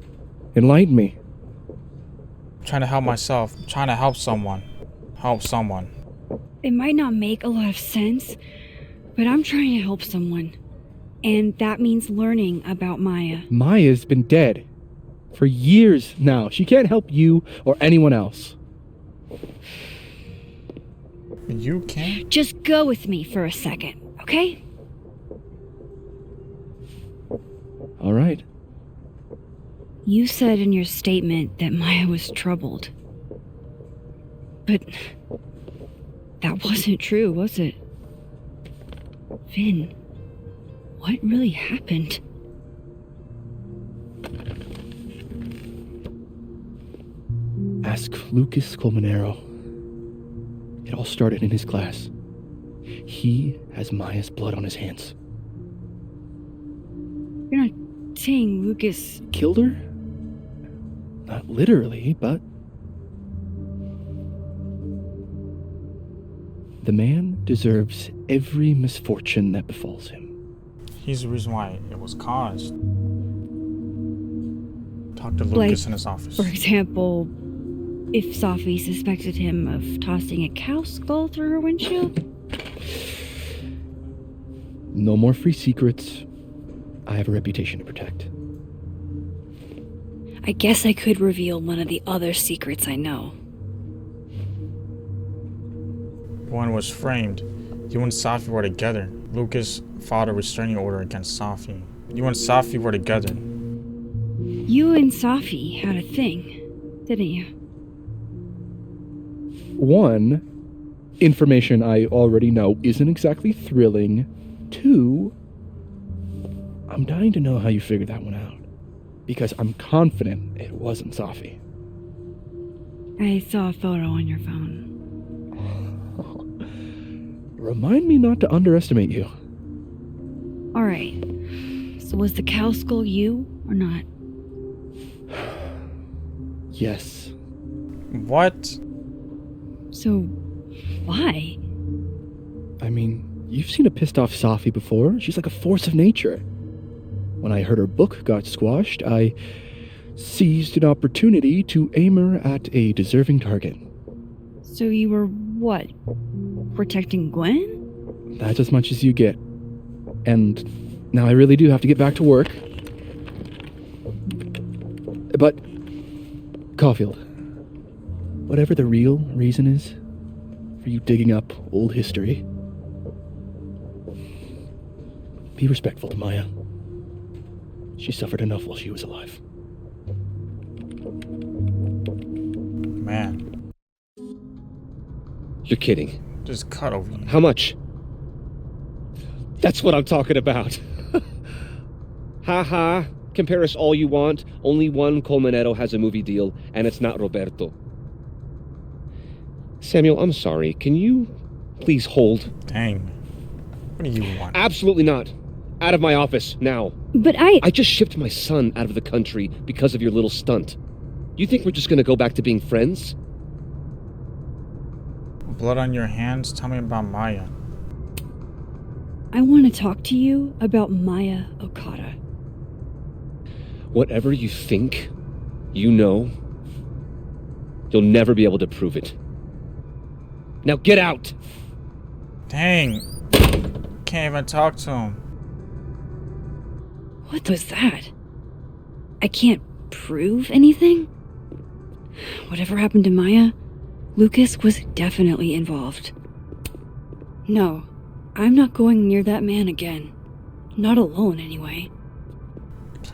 enlighten me. I'm trying to help myself. I'm trying to help someone. Help someone. It might not make a lot of sense, but I'm trying to help someone. And that means learning about Maya. Maya's been dead for years now. She can't help you or anyone else. You can't? Just go with me for a second, okay? All right. You said in your statement that Maya was troubled. But that wasn't true, was it? Vin, what really happened? Ask Lucas Colmenero. It all started in his class. He has Maya's blood on his hands. You're not saying Lucas Killed her? Not literally, but... The man deserves every misfortune that befalls him. He's the reason why it was caused. Talk to Lucas in his office. For example, if SAFI suspected him of tossing a cow skull through her windshield? No more free secrets. I have a reputation to protect. I guess I could reveal one of the other secrets I know. One was framed. You and Safi were together. Lucas filed a restraining order against Safi. You and Safi were together. You and Safi had a thing, didn't you? One, information I already know isn't exactly thrilling. Two, I'm dying to know how you figured that one out. Because I'm confident it wasn't Safi. I saw a photo on your phone. Remind me not to underestimate you. Alright. So was the cow skull you or not? Yes. What? So, why? I mean, you've seen a pissed off Safi before. She's like a force of nature. When I heard her book got squashed, I seized an opportunity to aim her at a deserving target. So you were what? Protecting Gwen? That's as much as you get. And now I really do have to get back to work. But, Caulfield, whatever the real reason is for you digging up old history, be respectful to Maya. She suffered enough while she was alive. Man. You're kidding. Just cut over you. How much? That's what I'm talking about. Ha ha. Compare us all you want. Only one Colmenero has a movie deal, and it's not Roberto. Samuel, I'm sorry. Can you please hold? Dang. What do you want? Absolutely not. Out of my office, now. But I just shipped my son out of the country because of your little stunt. You think we're just gonna go back to being friends? Blood on your hands? Tell me about Maya. I want to talk to you about Maya Okada. Whatever you think, you know, you'll never be able to prove it. Now get out! Dang. Can't even talk to him. What was that? I can't prove anything? Whatever happened to Maya, Lucas was definitely involved. No, I'm not going near that man again. Not alone, anyway.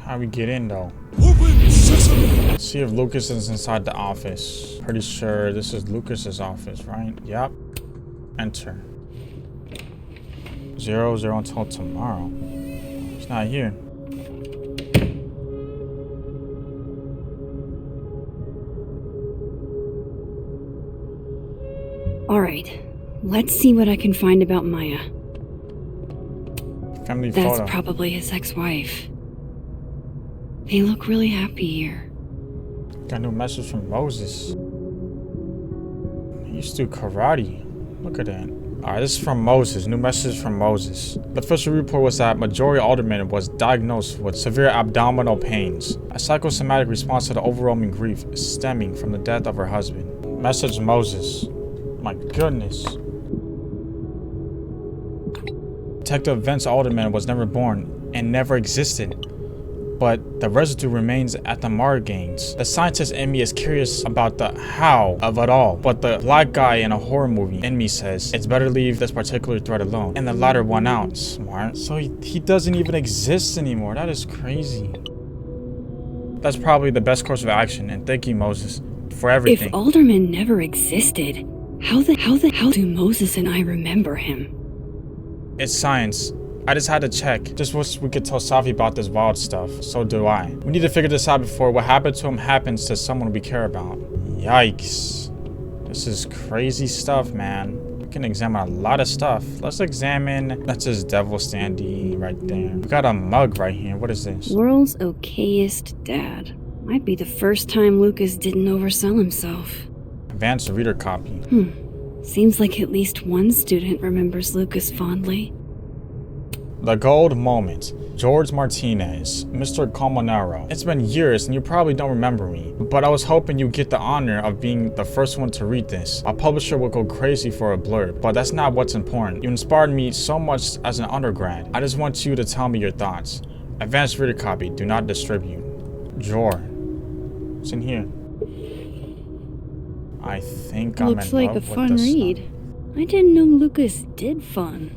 How we get in, though? Let's see if Lucas is inside the office. Pretty sure this is Lucas's office, right? Yep. Enter. 00 until tomorrow. He's not here. Alright, let's see what I can find about Maya. Family That's photo. probably his ex-wife. They look really happy here. Got a new message from Moses. He used to do karate. Look at that. Alright, this is from Moses. New message from Moses. The official report was that majority Alderman was diagnosed with severe abdominal pains, a psychosomatic response to the overwhelming grief stemming from the death of her husband. Message Moses. My goodness. Detective Vince Alderman was never born and never existed, but the residue remains at the Margains. The scientist in me is curious about the how of it all, but the black guy in a horror movie in me says it's better to leave this particular thread alone, and the latter won out. Smart. So he doesn't even exist anymore. That is crazy. That's probably the best course of action, and thank you, Moses, for everything. If Alderman never existed, how the hell do Moses and I remember him? It's science. I just had to check. Just wish we could tell SAFI about this wild stuff. So do I. We need to figure this out before what happened to him happens to someone we care about. Yikes. This is crazy stuff, man. We can examine a lot of stuff. Let's examine... That's his devil standee right there. We got a mug right here. What is this? World's okayest dad. Might be the first time Lucas didn't oversell himself. Advanced reader copy. Seems like at least one student remembers Lucas fondly. The Gold Moment. George Martinez, Mr. Colmonero. It's been years and you probably don't remember me, but I was hoping you'd get the honor of being the first one to read this. A publisher would go crazy for a blurb, but that's not what's important. You inspired me so much as an undergrad. I just want you to tell me your thoughts. Advanced reader copy. Do not distribute. Drawer. What's in here? I think I'm in love with this. Looks like a fun read. I didn't know Lucas did fun.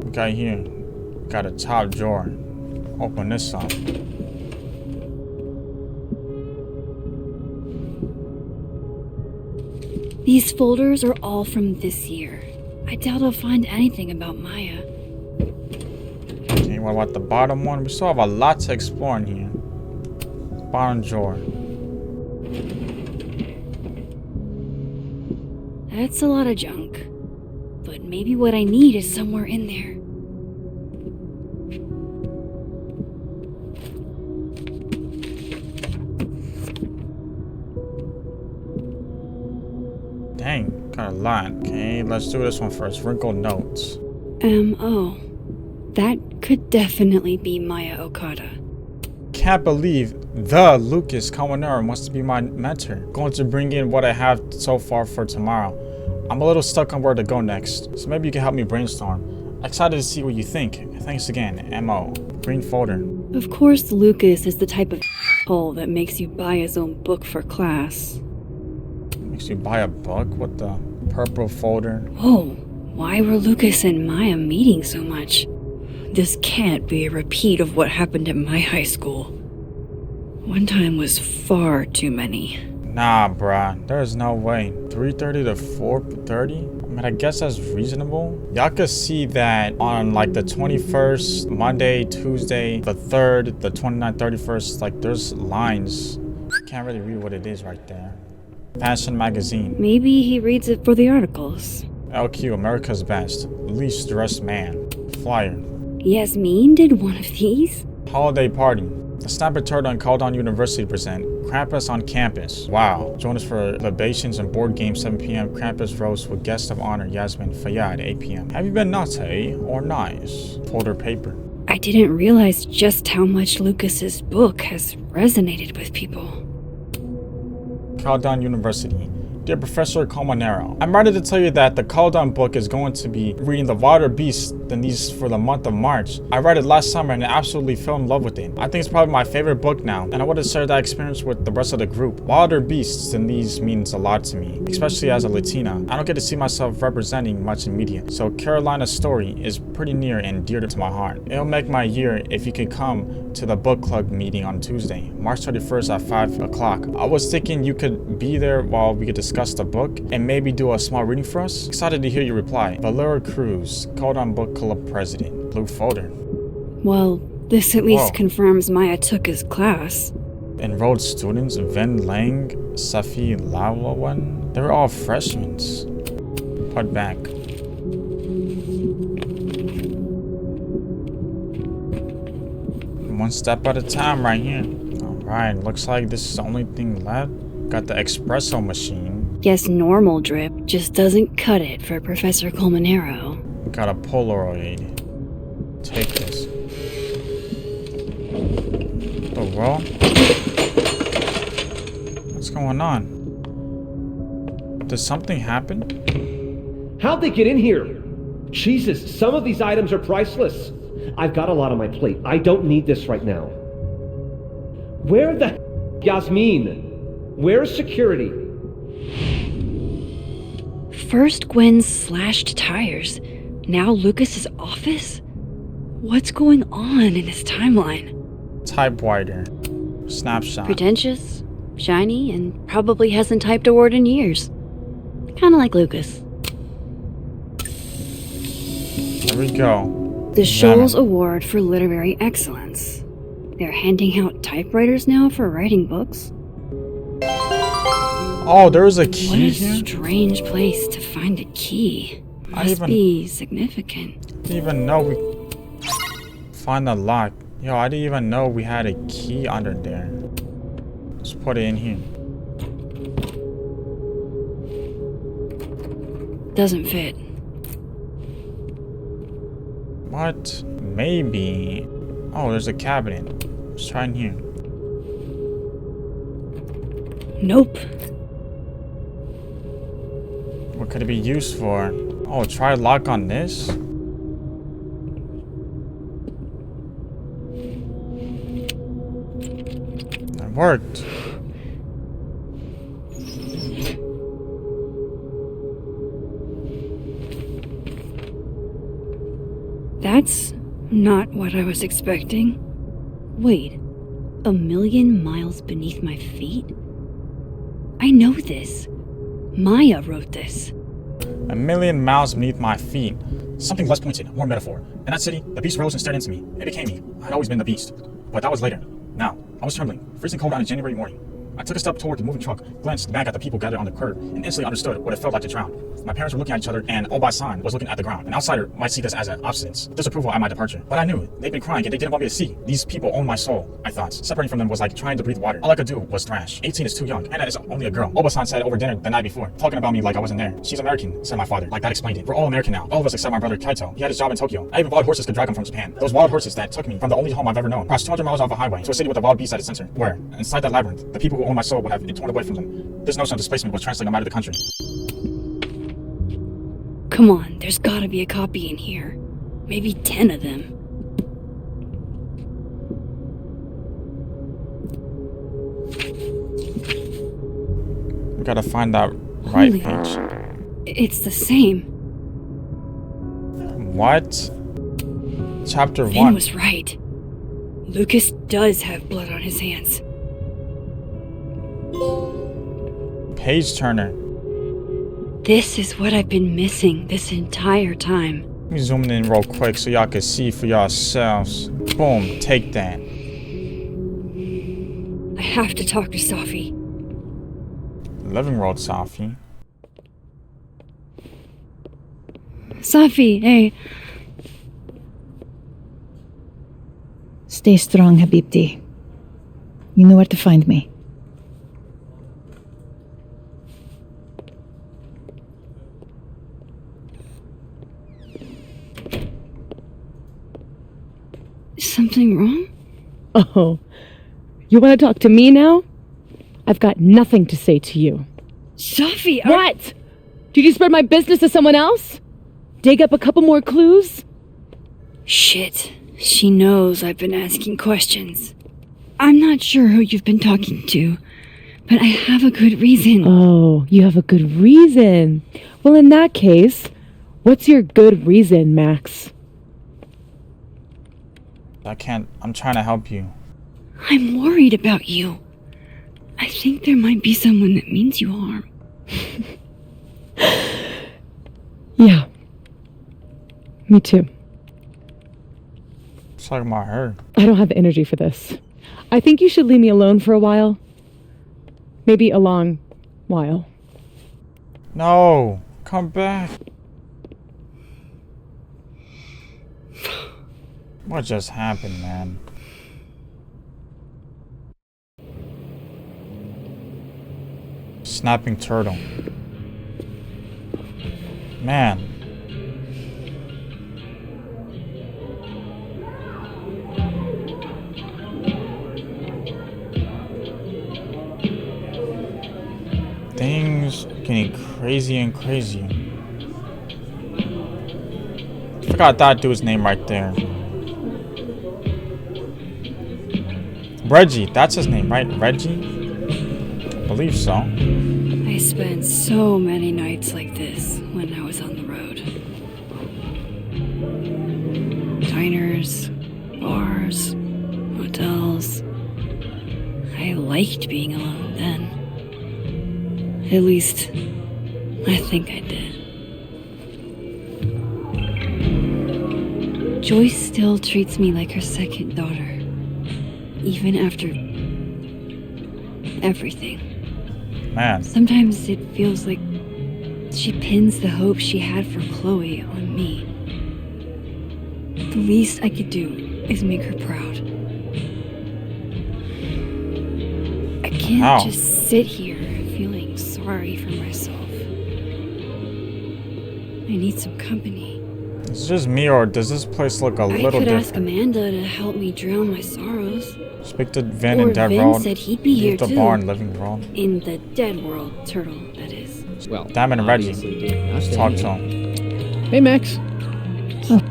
We got here. Got a top drawer. Open this up. These folders are all from this year. I doubt I'll find anything about Maya. Okay, what about the bottom one? We still have a lot to explore in here. Bottom drawer. That's a lot of junk. But maybe what I need is somewhere in there. Dang, got a lot. Okay, let's do this one first. Wrinkled notes. Oh. That could definitely be Maya Okada. Can't believe the Lucas Colmonero wants to be my mentor. Going to bring in what I have so far for tomorrow. I'm a little stuck on where to go next, so maybe you can help me brainstorm. Excited to see what you think. Thanks again, M.O. Green folder. Of course, Lucas is the type of hole that makes you buy his own book for class. Makes you buy a book? What the? Purple folder. Whoa, why were Lucas and Maya meeting so much? This can't be a repeat of what happened at my high school. One time was far too many. Nah, bruh. There's no way. 3:30 to 4:30? I mean, I guess that's reasonable. Y'all could see that on like the 21st, Monday, Tuesday, the 3rd, the 29th, 31st. Like, there's lines. Can't really read what it is right there. Fashion magazine. Maybe he reads it for the articles. LQ, America's Best. Least Dressed Man. Flyer. Yasmin did one of these? Holiday party. The Snapper Turtle and Caldon University present Krampus on Campus. Wow. Join us for libations and board games 7 p.m. Krampus roast with guest of honor Yasmin Fayyad 8 p.m. Have you been naughty or nice? Folder paper. I didn't realize just how much Lucas's book has resonated with people. Caldon University. Dear Professor Colmonero, I'm ready to tell you that the Caldon book is going to be reading The Wilder Beasts than these for the month of March. I read it last summer and absolutely fell in love with it. I think it's probably my favorite book now, and I want to share that experience with the rest of the group. Wilder Beasts than these means a lot to me, especially as a Latina. I don't get to see myself representing much in media, so Carolina's story is pretty near and dear to my heart. It'll make my year if you could come to the book club meeting on Tuesday, March 31st at 5 o'clock. I was thinking you could be there while we could discuss the book and maybe do a small reading for us. Excited to hear your reply. Valera Cruz, Caldon Book Club President. Blue folder. Well, this at least confirms Maya took his class. Enrolled students, Ven Lang, Safi Lawawan. They're all freshmen. Put back. One step at a time right here. Right, looks like this is the only thing left. Got the espresso machine. Guess normal drip just doesn't cut it for Professor Colmenero. Got a Polaroid. Take this. Oh, well. What's going on? Did something happen? How'd they get in here? Jesus, some of these items are priceless. I've got a lot on my plate. I don't need this right now. Where the Yasmin? Where's security? First Gwen's slashed tires, now Lucas's office? What's going on in this timeline? Typewriter. Snapshot. Pretentious, shiny, and probably hasn't typed a word in years. Kinda like Lucas. Here we go. The Scholl's Award for Literary Excellence. They're handing out typewriters now for writing books. Oh, there's a key What a here? strange place to find a key. Must be significant. Didn't even know we find the lock. Yo, I didn't even know we had a key under there. Let's put it in here. Doesn't fit. What? Maybe. Oh, there's a cabinet. Let's try in here. Nope. What could it be used for? Oh, try lock on this? That worked. That's not what I was expecting. Wait, 1,000,000 miles beneath my feet? I know this. Maya wrote this. 1,000,000 miles beneath my feet. Something less pointed, more metaphor. In that city, the beast rose and stared into me. It became me. I'd always been the beast. But that was later. Now, I was trembling, freezing cold on a January morning. I took a step toward the moving truck, glanced back at the people gathered on the curb, and instantly understood what it felt like to drown. My parents were looking at each other, and Obasan was looking at the ground. An outsider might see this as an obstinance, disapproval at my departure. But I knew they'd been crying and they didn't want me to see. These people own my soul, I thought. Separating from them was like trying to breathe water. All I could do was thrash. 18 is too young. Anna is only a girl. Obasan said over dinner the night before, talking about me like I wasn't there. She's American, said my father. Like that explained it. We're all American now. All of us except my brother Kaito. He had his job in Tokyo. I even wild horses could drag him from Japan. Those wild horses that took me from the only home I've ever known, across 200 miles off a highway, to a city with a wild beast at its center. Where, inside that labyrinth, the people who own my soul would have it torn away from them. This notion of displacement was translated no matter the country. Come on, there's gotta be a copy in here. Maybe 10 of them. We gotta find that right Holy page. It's the same. What? Chapter Vin 1. was right. Lucas does have blood on his hands. Page turner. This is what I've been missing this entire time. Let me zoom in real quick so y'all can see for yourselves. Boom, take that. I have to talk to SAFI. Living Road, Safi. SAFI, hey. Stay strong, Habibti. You know where to find me. Something wrong? Oh, you want to talk to me now? I've got nothing to say to you. SAFI, What? Did you spread my business to someone else? Dig up a couple more clues? Shit. She knows I've been asking questions. I'm not sure who you've been talking to, but I have a good reason. Oh, you have a good reason. Well, in that case, what's your good reason, Max? I'm trying to help you. I'm worried about you. I think there might be someone that means you harm. Yeah. Me too. Talking about her. I don't have the energy for this. I think you should leave me alone for a while. Maybe a long while. No, come back. What just happened, man? Snapping turtle. Man. Things getting crazy and crazy. Forgot that dude's name right there. Reggie, that's his name, right? Reggie? I believe so. I spent so many nights like this when I was on the road. Diners, bars, hotels. I liked being alone then. At least, I think I did. Joyce still treats me like her second daughter. Even after everything. Man. Sometimes it feels like she pins the hope she had for Chloe on me. The least I could do is make her proud. I can't just sit here feeling sorry for myself. I need some company. Is it just me, or does this place look a little different? I could ask Amanda to help me drown my sorrows. Speak to Vin in Dead Vin World. said he'd be here the too. bar in Living World. In the Dead World, Turtle, that is. Well, Damn it, Reggie. Let's talk to him. Hey, Max. Oh.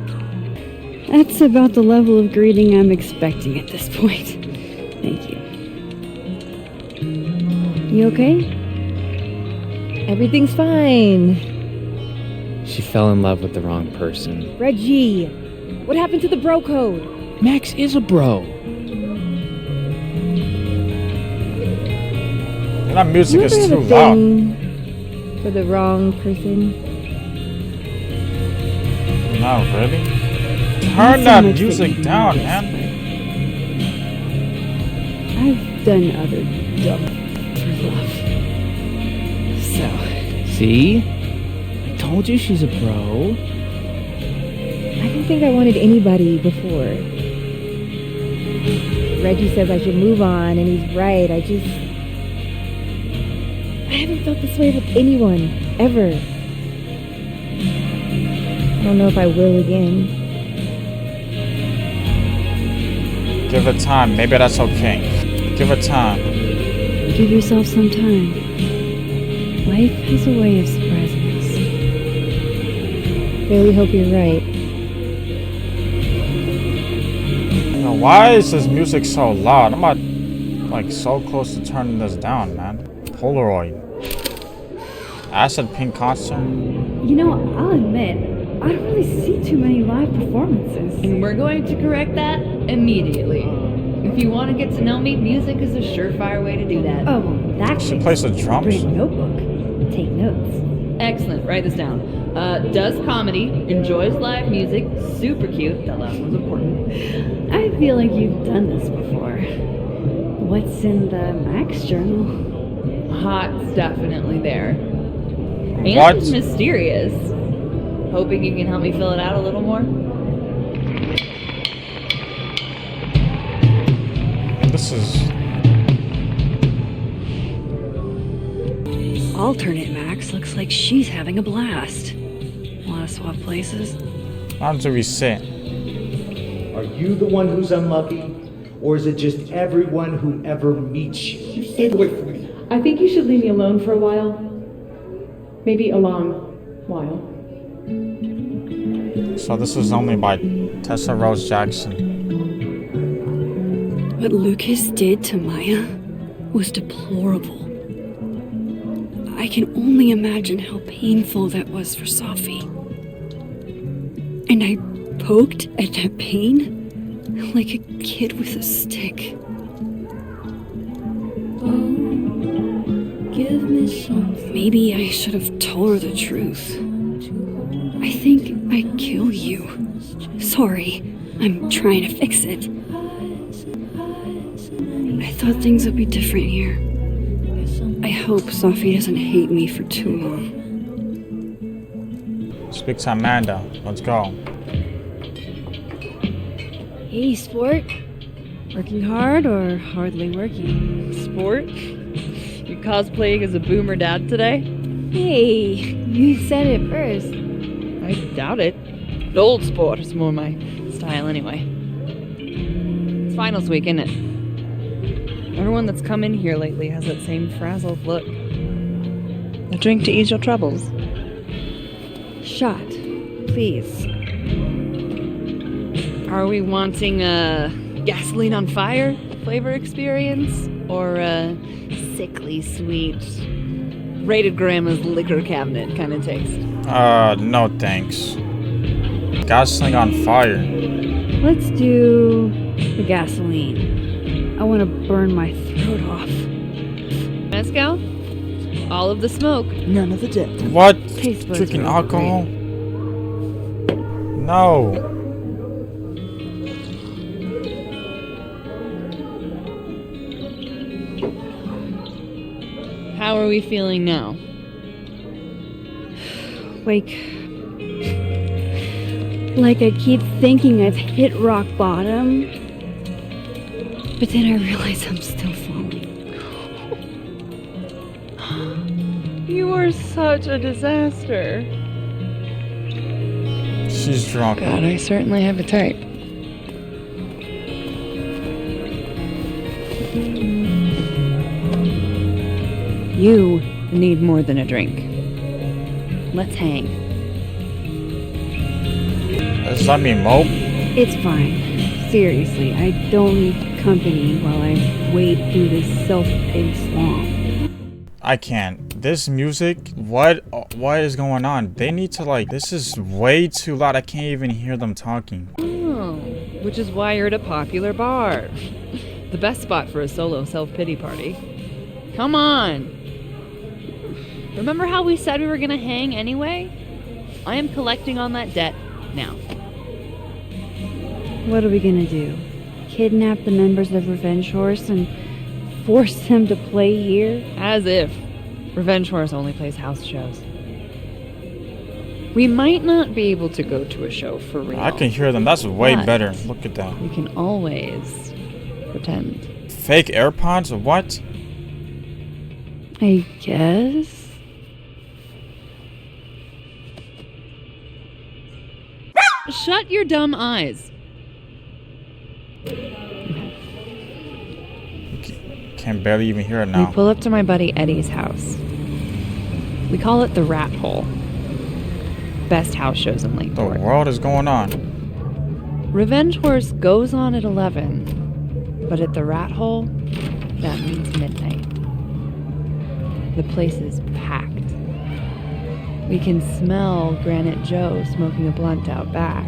That's about the level of greeting I'm expecting at this point. Thank you. You okay? Everything's fine. She fell in love with the wrong person. Reggie, what happened to the bro code? Max is a bro. That music is too loud. For the wrong person? Not really. Turn that music down, man. I've done other dumb for love. So. See? I told you she's a bro. I didn't think I wanted anybody before. Reggie says I should move on, and he's right. I haven't felt this way with anyone, ever. I don't know if I will again. Give it time. Maybe that's okay. Give it time. Give yourself some time. Life has a way of surprising us. Really hope you're right. You know, why is this music so loud? I'm not, like, so close to turning this down, man. Polaroid. Acid Pink concert. You know, I'll admit, I don't really see too many live performances. And we're going to correct that immediately. If you want to get to know me, music is a surefire way to do that. Oh, well, that's She plays the drums. Bring a notebook. Take notes. Excellent. Write this down. Does comedy, enjoys live music, super cute. That last one's important. I feel like you've done this before. What's in the Max journal? Hot's definitely there. And What? it's mysterious. Hoping you can help me fill it out a little more. This is... Alternate Max looks like she's having a blast. Wanna swap places? How do we sit? Are you the one who's unlucky? Or is it just everyone who ever meets you? Stay away from me. I think you should leave me alone for a while. Maybe a long while. So this is only by Tessa Rose Jackson. What Lucas did to Maya was deplorable. I can only imagine how painful that was for SAFI. And I poked at that pain like a kid with a stick. Oh, give me some. Maybe I should have told her the truth. I think I'd kill you. Sorry, I'm trying to fix it. I thought things would be different here. I hope SAFI doesn't hate me for too long. Speak to Amanda. Let's go. Hey, sport. Working hard or hardly working? Sport? You cosplaying as a boomer dad today? Hey, you said it first. I doubt it. Old sport is more my style anyway. It's finals week, isn't it? Everyone that's come in here lately has that same frazzled look. A drink to ease your troubles. Shot, please. Are we wanting a gasoline on fire flavor experience? Or a sickly sweet, rated grandma's liquor cabinet kind of taste? No thanks. Gasoline on fire. Let's do the gasoline. I want to burn my throat off. Mezcal? All of the smoke, none of the depth. What? Taste buds Drinking are alcohol? No. How are we feeling now? Like I keep thinking I've hit rock bottom, but then I realize I'm still falling. You are such a disaster. She's drunk. God, I certainly have a type. You need more than a drink. Let's hang. Does that mean mope? It's fine. Seriously, I don't need company while I wade through this self-pity swamp. I can't. This music, what is going on? They need to this is way too loud. I can't even hear them talking. Oh, which is why you're at a popular bar. The best spot for a solo self-pity party. Come on. Remember how we said we were gonna hang anyway? I am collecting on that debt now. What are we gonna do? Kidnap the members of Revenge Horse and force them to play here? As if. Revenge Horse only plays house shows. We might not be able to go to a show for real. I can hear them. That's way but better. Look at that. We can always pretend. Fake AirPods? What? I guess. Shut your dumb eyes. Can barely even hear it now. We pull up to my buddy Eddie's house. We call it the Rat Hole. Best house shows in Lakeport. The world is going on. Revenge Horse goes on at 11, but at the Rat Hole, that means midnight. The place is packed. We can smell Granite Joe smoking a blunt out back.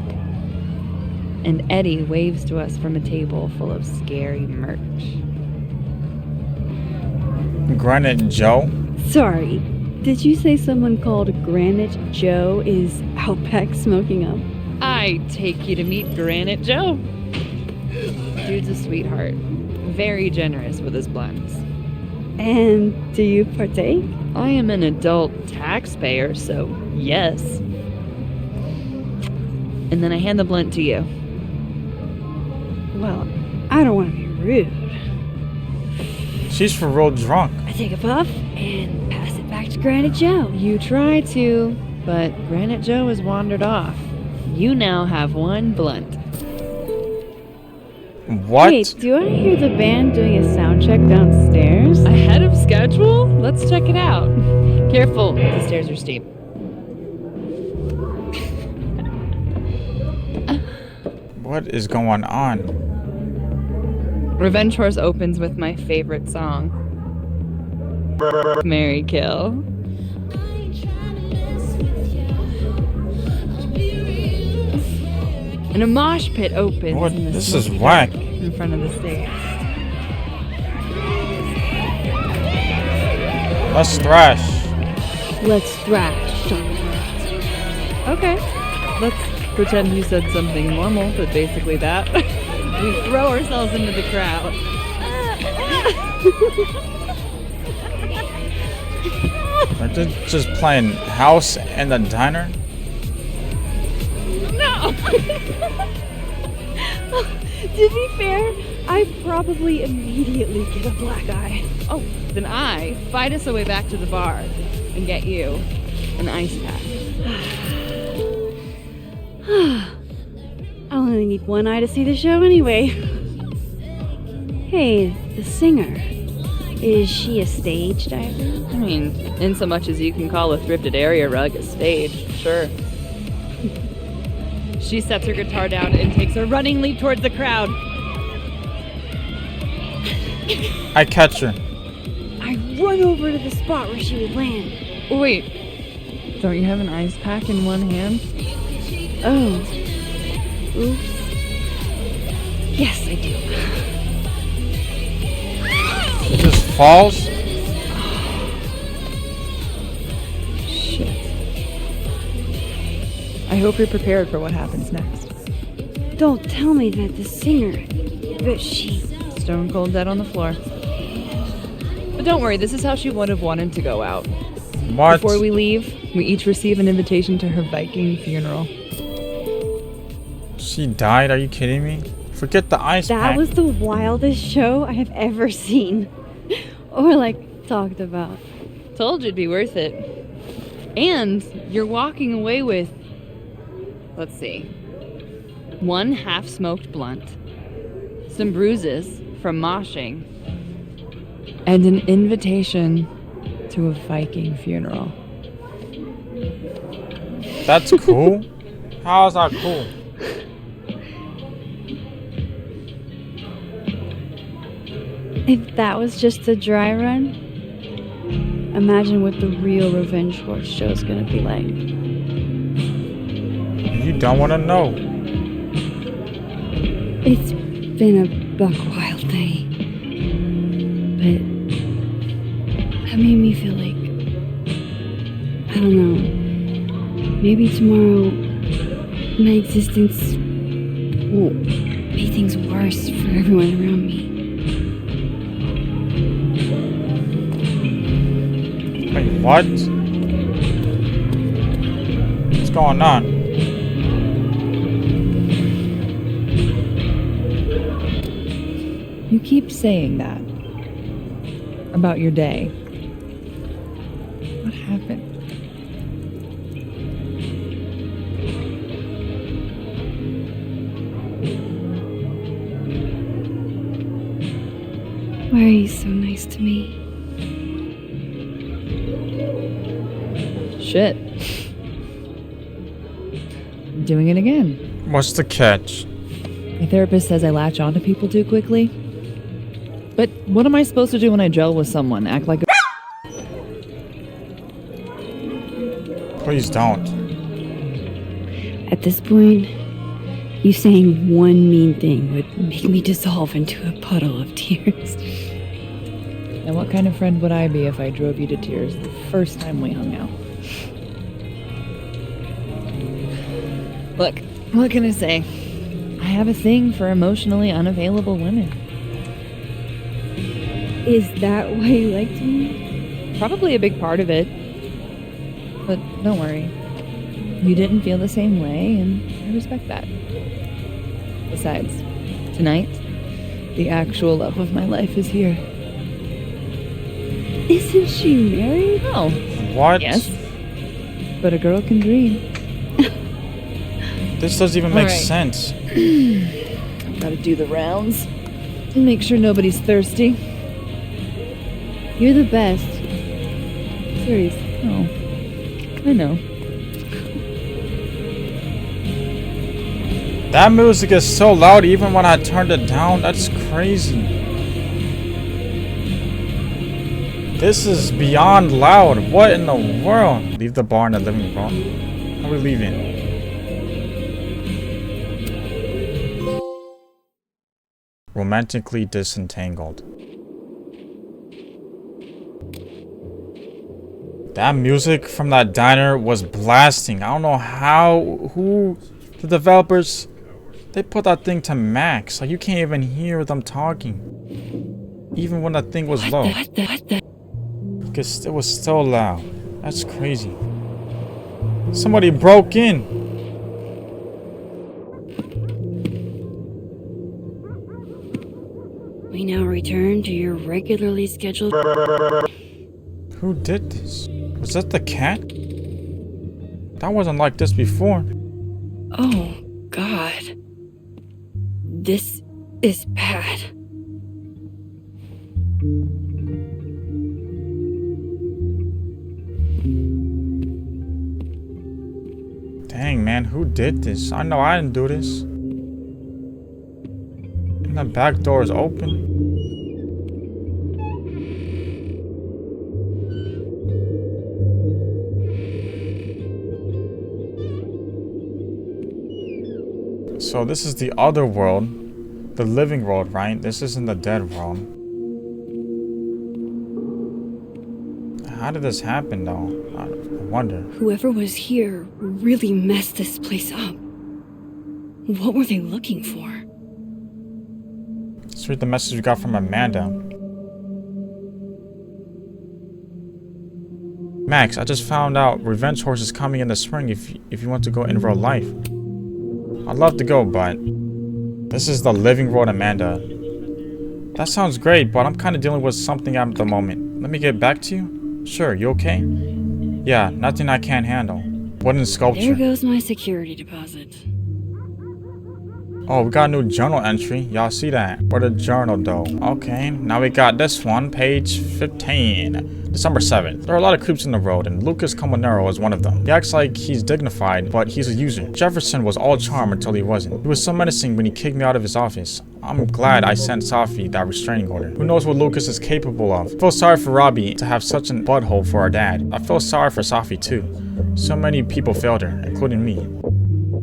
And Eddie waves to us from a table full of scary merch. Granite Joe? Sorry, did you say someone called Granite Joe is out back smoking up? I take you to meet Granite Joe. Dude's a sweetheart. Very generous with his blunts. And do you partake? I am an adult taxpayer, so yes. And then I hand the blunt to you. Well, I don't want to be rude. She's for real drunk. I take a puff and pass it back to Granite Joe. You try to, but Granite Joe has wandered off. You now have one blunt. What? Wait, do I hear the band doing a sound check downstairs? Ahead of schedule? Let's check it out. Careful, the stairs are steep. What is going on? Revenge Horse opens with my favorite song. Marry Kill. And a mosh pit opens. What? In the This is smoky whack. dark in front of the stage. Let's thrash. Let's thrash. Okay. Let's pretend you said something normal, but basically that. We throw ourselves into the crowd. They're just playing house in the diner? No! To be fair, I probably immediately get a black eye. Oh, then I fight us a way back to the bar and get you an ice pack. I only need one eye to see the show anyway. Hey, the singer. Is she a stage diver? I mean, in so much as you can call a thrifted area rug a stage, sure. She sets her guitar down and takes a running leap towards the crowd. I catch her. I run over to the spot where she would land. Oh, wait. Don't you have an ice pack in one hand? Oh. Oops. Yes, I do. It just falls? Shit. I hope you're prepared for what happens next. Don't tell me that the singer, that she... Stone cold dead on the floor. But don't worry, this is how she would have wanted to go out. What? Before we leave, we each receive an invitation to her Viking funeral. She died? Are you kidding me? Forget the ice pack. That was the wildest show I have ever seen. Or, like, talked about. Told you it'd be worth it. And you're walking away with, let's see, one half-smoked blunt, some bruises from moshing, and an invitation to a Viking funeral. That's cool? How is that cool? If that was just a dry run, imagine what the real Revenge Horse show is gonna be like. You don't want to know. It's been a buck wild day, but that made me feel like, I don't know, maybe tomorrow my existence will make things worse for everyone around me. Wait, what? What's going on? You keep saying that about your day. What happened? Why are you so nice to me? Shit. I'm doing it again. What's the catch? My therapist says I latch onto people too quickly. But what am I supposed to do when I gel with someone? Act like a... Please don't. At this point, you saying one mean thing would make me dissolve into a puddle of tears. And what kind of friend would I be if I drove you to tears the first time we hung out? Look, what can I say? I have a thing for emotionally unavailable women. Is that why you liked me? Probably a big part of it. But don't worry. You didn't feel the same way, and I respect that. Besides, tonight, the actual love of my life is here. Isn't she married? Oh. What? Yes. But a girl can dream. This doesn't even make sense. I've got to do the rounds. Make sure nobody's thirsty. You're the best. Seriously. Oh. I know. That music is so loud even when I turned it down. That's crazy. This is beyond loud. What in the world? Leave the bar in the living room. How are we leaving? Romantically disentangled. That music from that diner was blasting. I don't know who the developers, they put that thing to max. Like you can't even hear them talking. Even when that thing was low. Because it was so loud. That's crazy. Somebody broke in. return to your regularly scheduled... Who did this? Was that the cat? That wasn't like this before. Oh, God. This is bad. Dang, man, who did this? I know I didn't do this. And the back door is open. So this is the other world. The living world, right? This isn't the dead world. How did this happen, though? I wonder. Whoever was here really messed this place up. What were they looking for? Let's read the message we got from Amanda. Max, I just found out Revenge Horse is coming in the spring if you want to go in real life. I'd love to go, but this is the living world, Amanda. That sounds great, but I'm kind of dealing with something at the moment. Let me get back to you. Sure, you okay? Yeah, nothing I can't handle. Wooden sculpture. There goes my security deposit. Oh, we got a new journal entry. Y'all see that? What a journal, though. Okay, now we got this one, page 15. December 7th. There are a lot of creeps in the road, and Lucas Comunero is one of them. He acts like he's dignified, but he's a user. Jefferson was all charm until he wasn't. He was so menacing when he kicked me out of his office. I'm glad I sent SAFI that restraining order. Who knows what Lucas is capable of? I feel sorry for Robbie to have such a butthole for our dad. I feel sorry for SAFI too. So many people failed her, including me.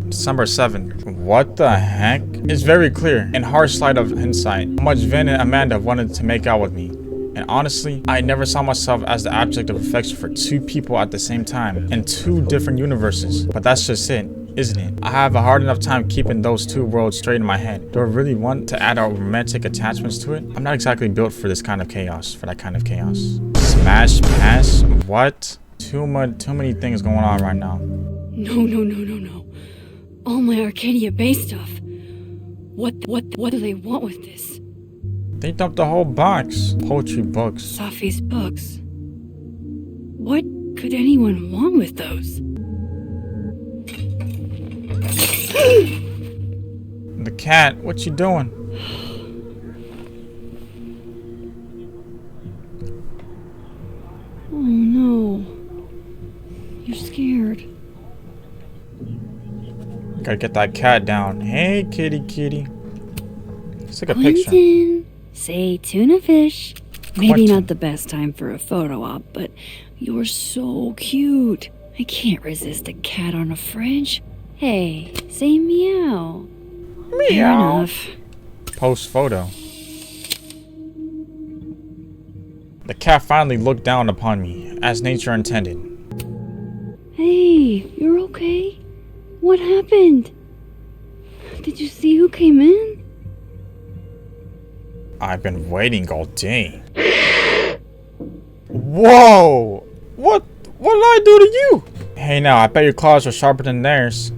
December 7th. What the heck? It's very clear, in harsh light of hindsight, how much Vin and Amanda wanted to make out with me. And honestly, I never saw myself as the object of affection for two people at the same time, in two different universes. But that's just it, isn't it? I have a hard enough time keeping those two worlds straight in my head. Do I really want to add our romantic attachments to it? I'm not exactly built for this kind of chaos, for that kind of chaos. Smash pass? What? Too many things going on right now. No. All my Arcadia Bay stuff. What do they want with this? They dumped the whole box. Poetry books. SAFI's books. What could anyone want with those? The cat, what you doing? Oh no. You're scared. Gotta get that cat down. Hey, kitty. Let's take a picture. Quentin, say tuna fish. Maybe Quentin. not the best time for a photo op, but you're so cute. I can't resist a cat on a fridge. Hey, say meow. Fair enough. Post photo. The cat finally looked down upon me, as nature intended. Hey, you're okay? What happened? Did you see who came in? I've been waiting all day. Whoa! What did I do to you? Hey now, I bet your claws are sharper than theirs.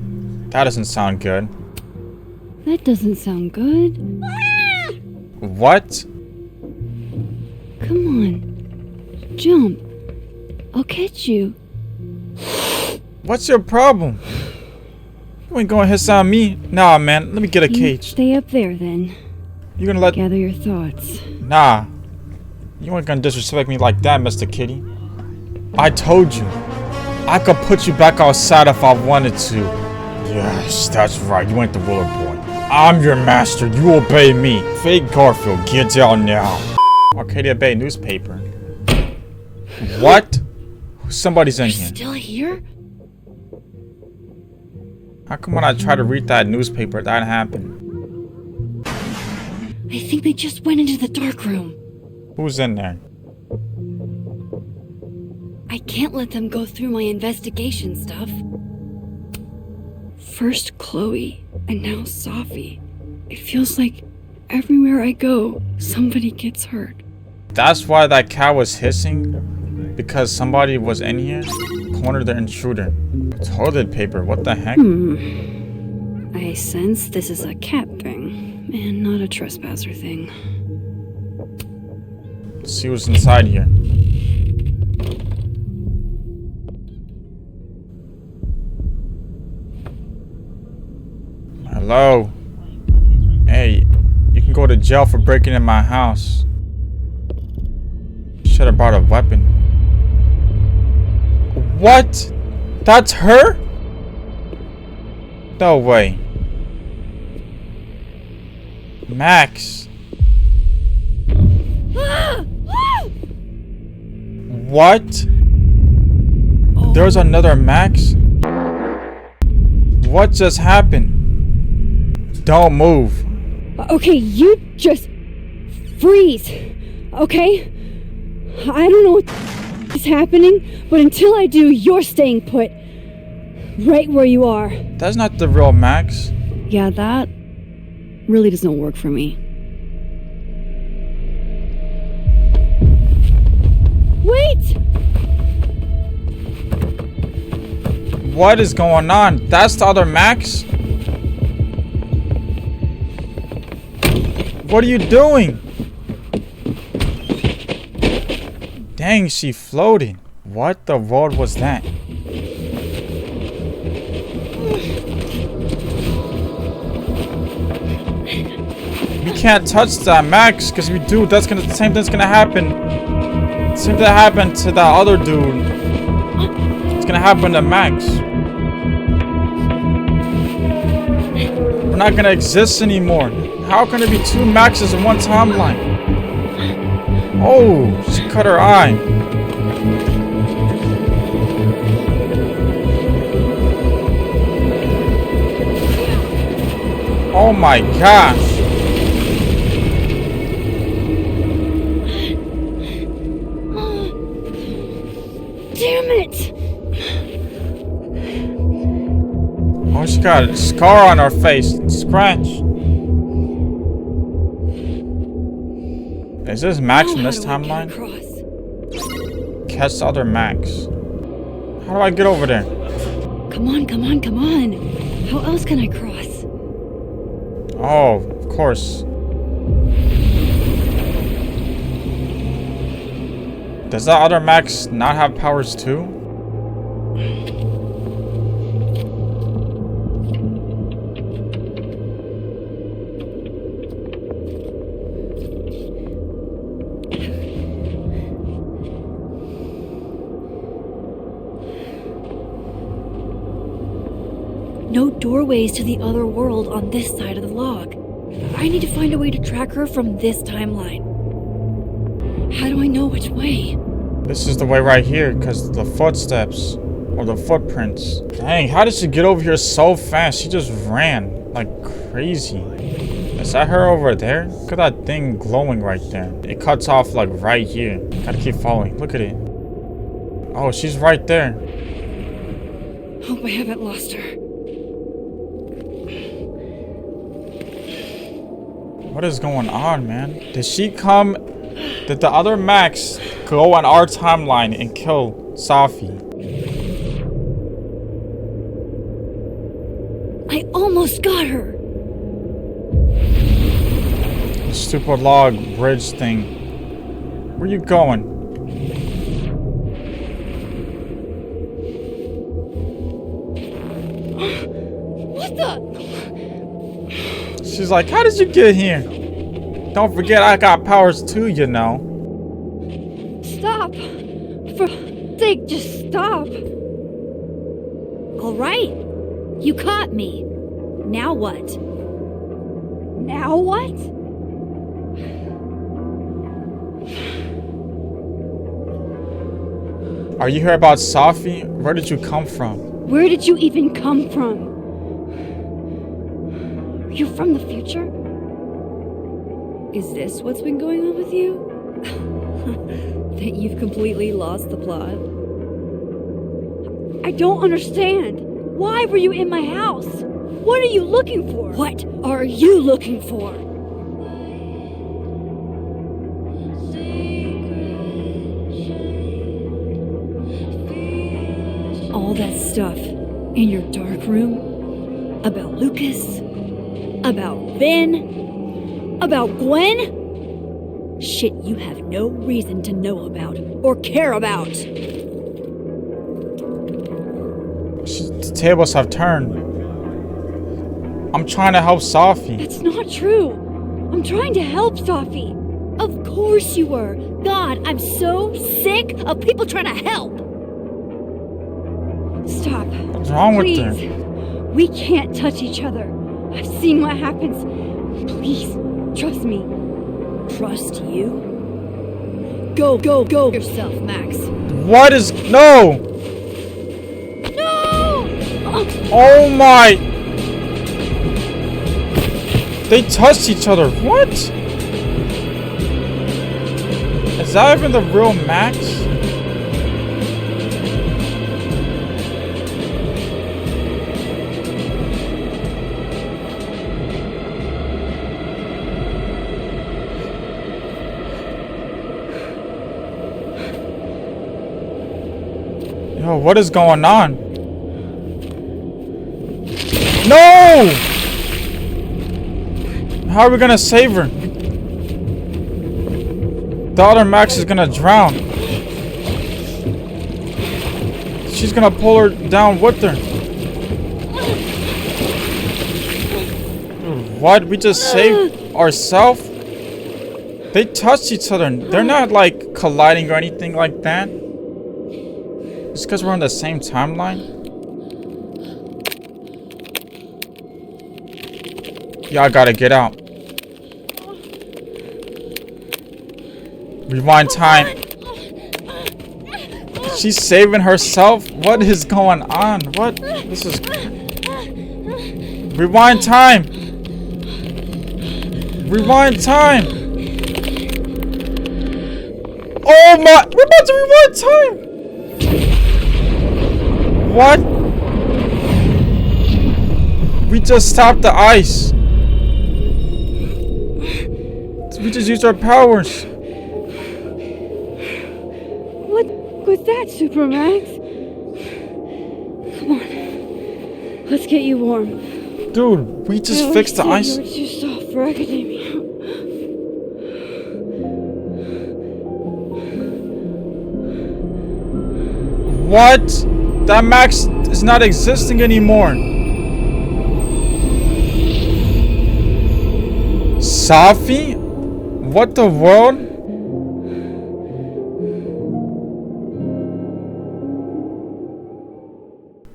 That doesn't sound good. That doesn't sound good. What? Come on. Jump. I'll catch you. What's your problem? You ain't gonna hiss on me. Nah, man, let me get a cage. Stay up there then. You gonna let... Gather your thoughts. Nah. You ain't gonna disrespect me like that, Mr. Kitty. I told you. I could put you back outside if I wanted to. Yes, that's right. You ain't the ruler boy. I'm your master. You obey me. Fake Garfield, get down now. Arcadia Bay newspaper. What? Somebody's in here. Still here? How come when I try to read that newspaper, that happened? I think they just went into the dark room. Who's in there? I can't let them go through my investigation stuff. First Chloe, and now SAFI. It feels like everywhere I go, somebody gets hurt. That's why that cat was hissing? Because somebody was in here? Cornered the intruder. Toilet paper, what the heck? I sense this is a cat thing, and not a trespasser thing. Let's see what's inside here. Hello. Hey, you can go to jail for breaking in my house. Should have brought a weapon. What? That's her? No way. Max. What? There's another Max? What just happened? Don't move. Okay, you just freeze, okay? I don't know what is happening, but until I do, you're staying put. Right where you are. That's not the real Max. Yeah, that really doesn't work for me. Wait! What is going on? That's the other Max? What are you doing? Dang, she floated. What the world was that? We can't touch that Max, because if we do, that's gonna the same thing's gonna happen. Same thing that happened to that other dude. It's gonna happen to Max. We're not gonna exist anymore. How can there be two Maxes in one timeline? Oh, she cut her eye. Oh my gosh. Damn it! Oh, she got a scar on her face. Scratch. Is this Max from this timeline? Catch the other Max. How do I get over there? Come on, come on, come on. How else can I cross? Oh, of course. Does that other Max not have powers too? No doorways to the other world on this side of the log. I need to find a way to track her from this timeline. How do I know which way? This is the way right here, because the footsteps or the footprints. Dang, how did she get over here so fast? She just ran like crazy. Is that her over there? Look at that thing glowing right there. It cuts off like right here. Gotta keep following. Look at it. Oh, she's right there. Hope I haven't lost her. What is going on, man? Did she come? Did the other Max go on our timeline and kill SAFI? I almost got her. Stupid log bridge thing. Where you going? What the? She's like, how did you get here? Don't forget, I got powers too, you know. Stop. For sake, just stop. All right. You caught me. Now what? Now what? Are you here about SAFI? Where did you come from? Where did you even come from? Are you from the future? Is this what's been going on with you? That you've completely lost the plot? I don't understand. Why were you in my house? What are you looking for? What are you looking for? All that stuff in your dark room about Lucas, about Vin, about Gwen? Shit you have no reason to know about or care about. The tables have turned. I'm trying to help SAFI. That's not true. I'm trying to help SAFI. Of course you were. God, I'm so sick of people trying to help. Stop. What's wrong with Please. her? We can't touch each other. I've seen what happens. Please, trust me. Trust you? Go yourself, Max. What is... No! No! Oh my... They touched each other. What? Is that even the real Max? Yo, what is going on? No! How are we gonna save her? The other Max is gonna drown. She's gonna pull her down with her. What? We just saved ourselves? They touched each other. They're not like colliding or anything like that. It's because we're on the same timeline. Y'all gotta get out. Rewind time. She's saving herself? What is going on? What? This is... Rewind time. Rewind time. Oh my... We're about to rewind time. What? We just stopped the ice. We just used our powers. What was that, Supermax? Come on. Let's get you warm. Dude, we just fixed the ice. You were too soft for academia. What? That Max is not existing anymore. SAFI? What the world?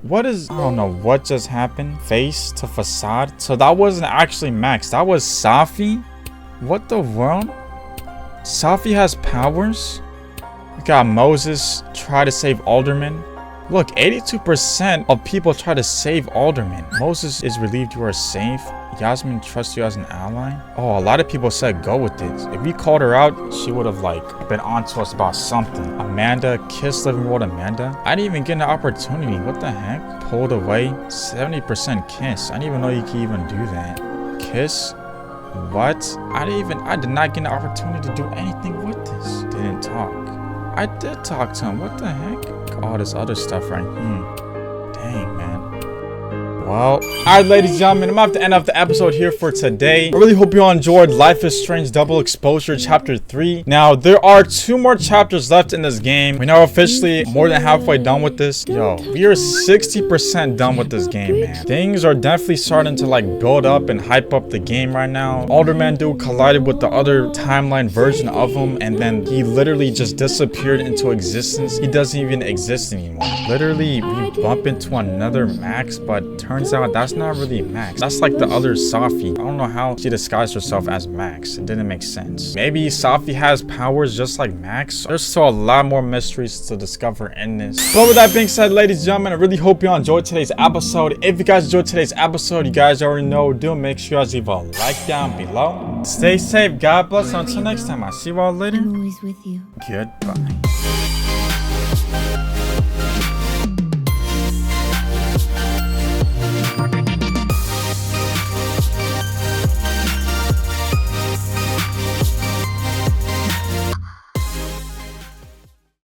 What is... I don't know what just happened. Face to facade. So that wasn't actually Max. That was SAFI? What the world? SAFI has powers? We got Moses try to save Alderman. Look, 82% of people try to save Alderman. Moses is relieved you are safe. Yasmin trusts you as an ally. Oh, a lot of people said go with this. If we called her out, she would have like been on to us about something. Amanda, Kiss Living World Amanda. I didn't even get an opportunity. What the heck? Pulled away. 70% Kiss. I didn't even know you could even do that. Kiss? What? I did not get an opportunity to do anything with this. Didn't talk. I did talk to him. What the heck? All this other stuff right here. Dang, man. Well, alright, ladies and gentlemen, I'm gonna have to end off the episode here for today. I really hope you all enjoyed Life is Strange Double Exposure Chapter 3. Now, there are 2 more chapters left in this game. We're now officially more than halfway done with this. Yo, we are 60% done with this game, man. Things are definitely starting to like build up and hype up the game right now. Alderman dude collided with the other timeline version of him, and then he literally just disappeared into existence. He doesn't even exist anymore. Literally, we bump into another Max, but turns out that's not really Max. That's like the other SAFI. I don't know how she disguised herself as Max. It didn't make sense. Maybe SAFI has powers just like Max. There's still a lot more mysteries to discover in this. But with that being said, ladies and gentlemen, I really hope you all enjoyed today's episode. If you guys enjoyed today's episode, you guys already know what to do. Make sure you guys leave a like down below. Stay safe. God bless. Until next time, I'll see you all later. I'm always with you. Goodbye.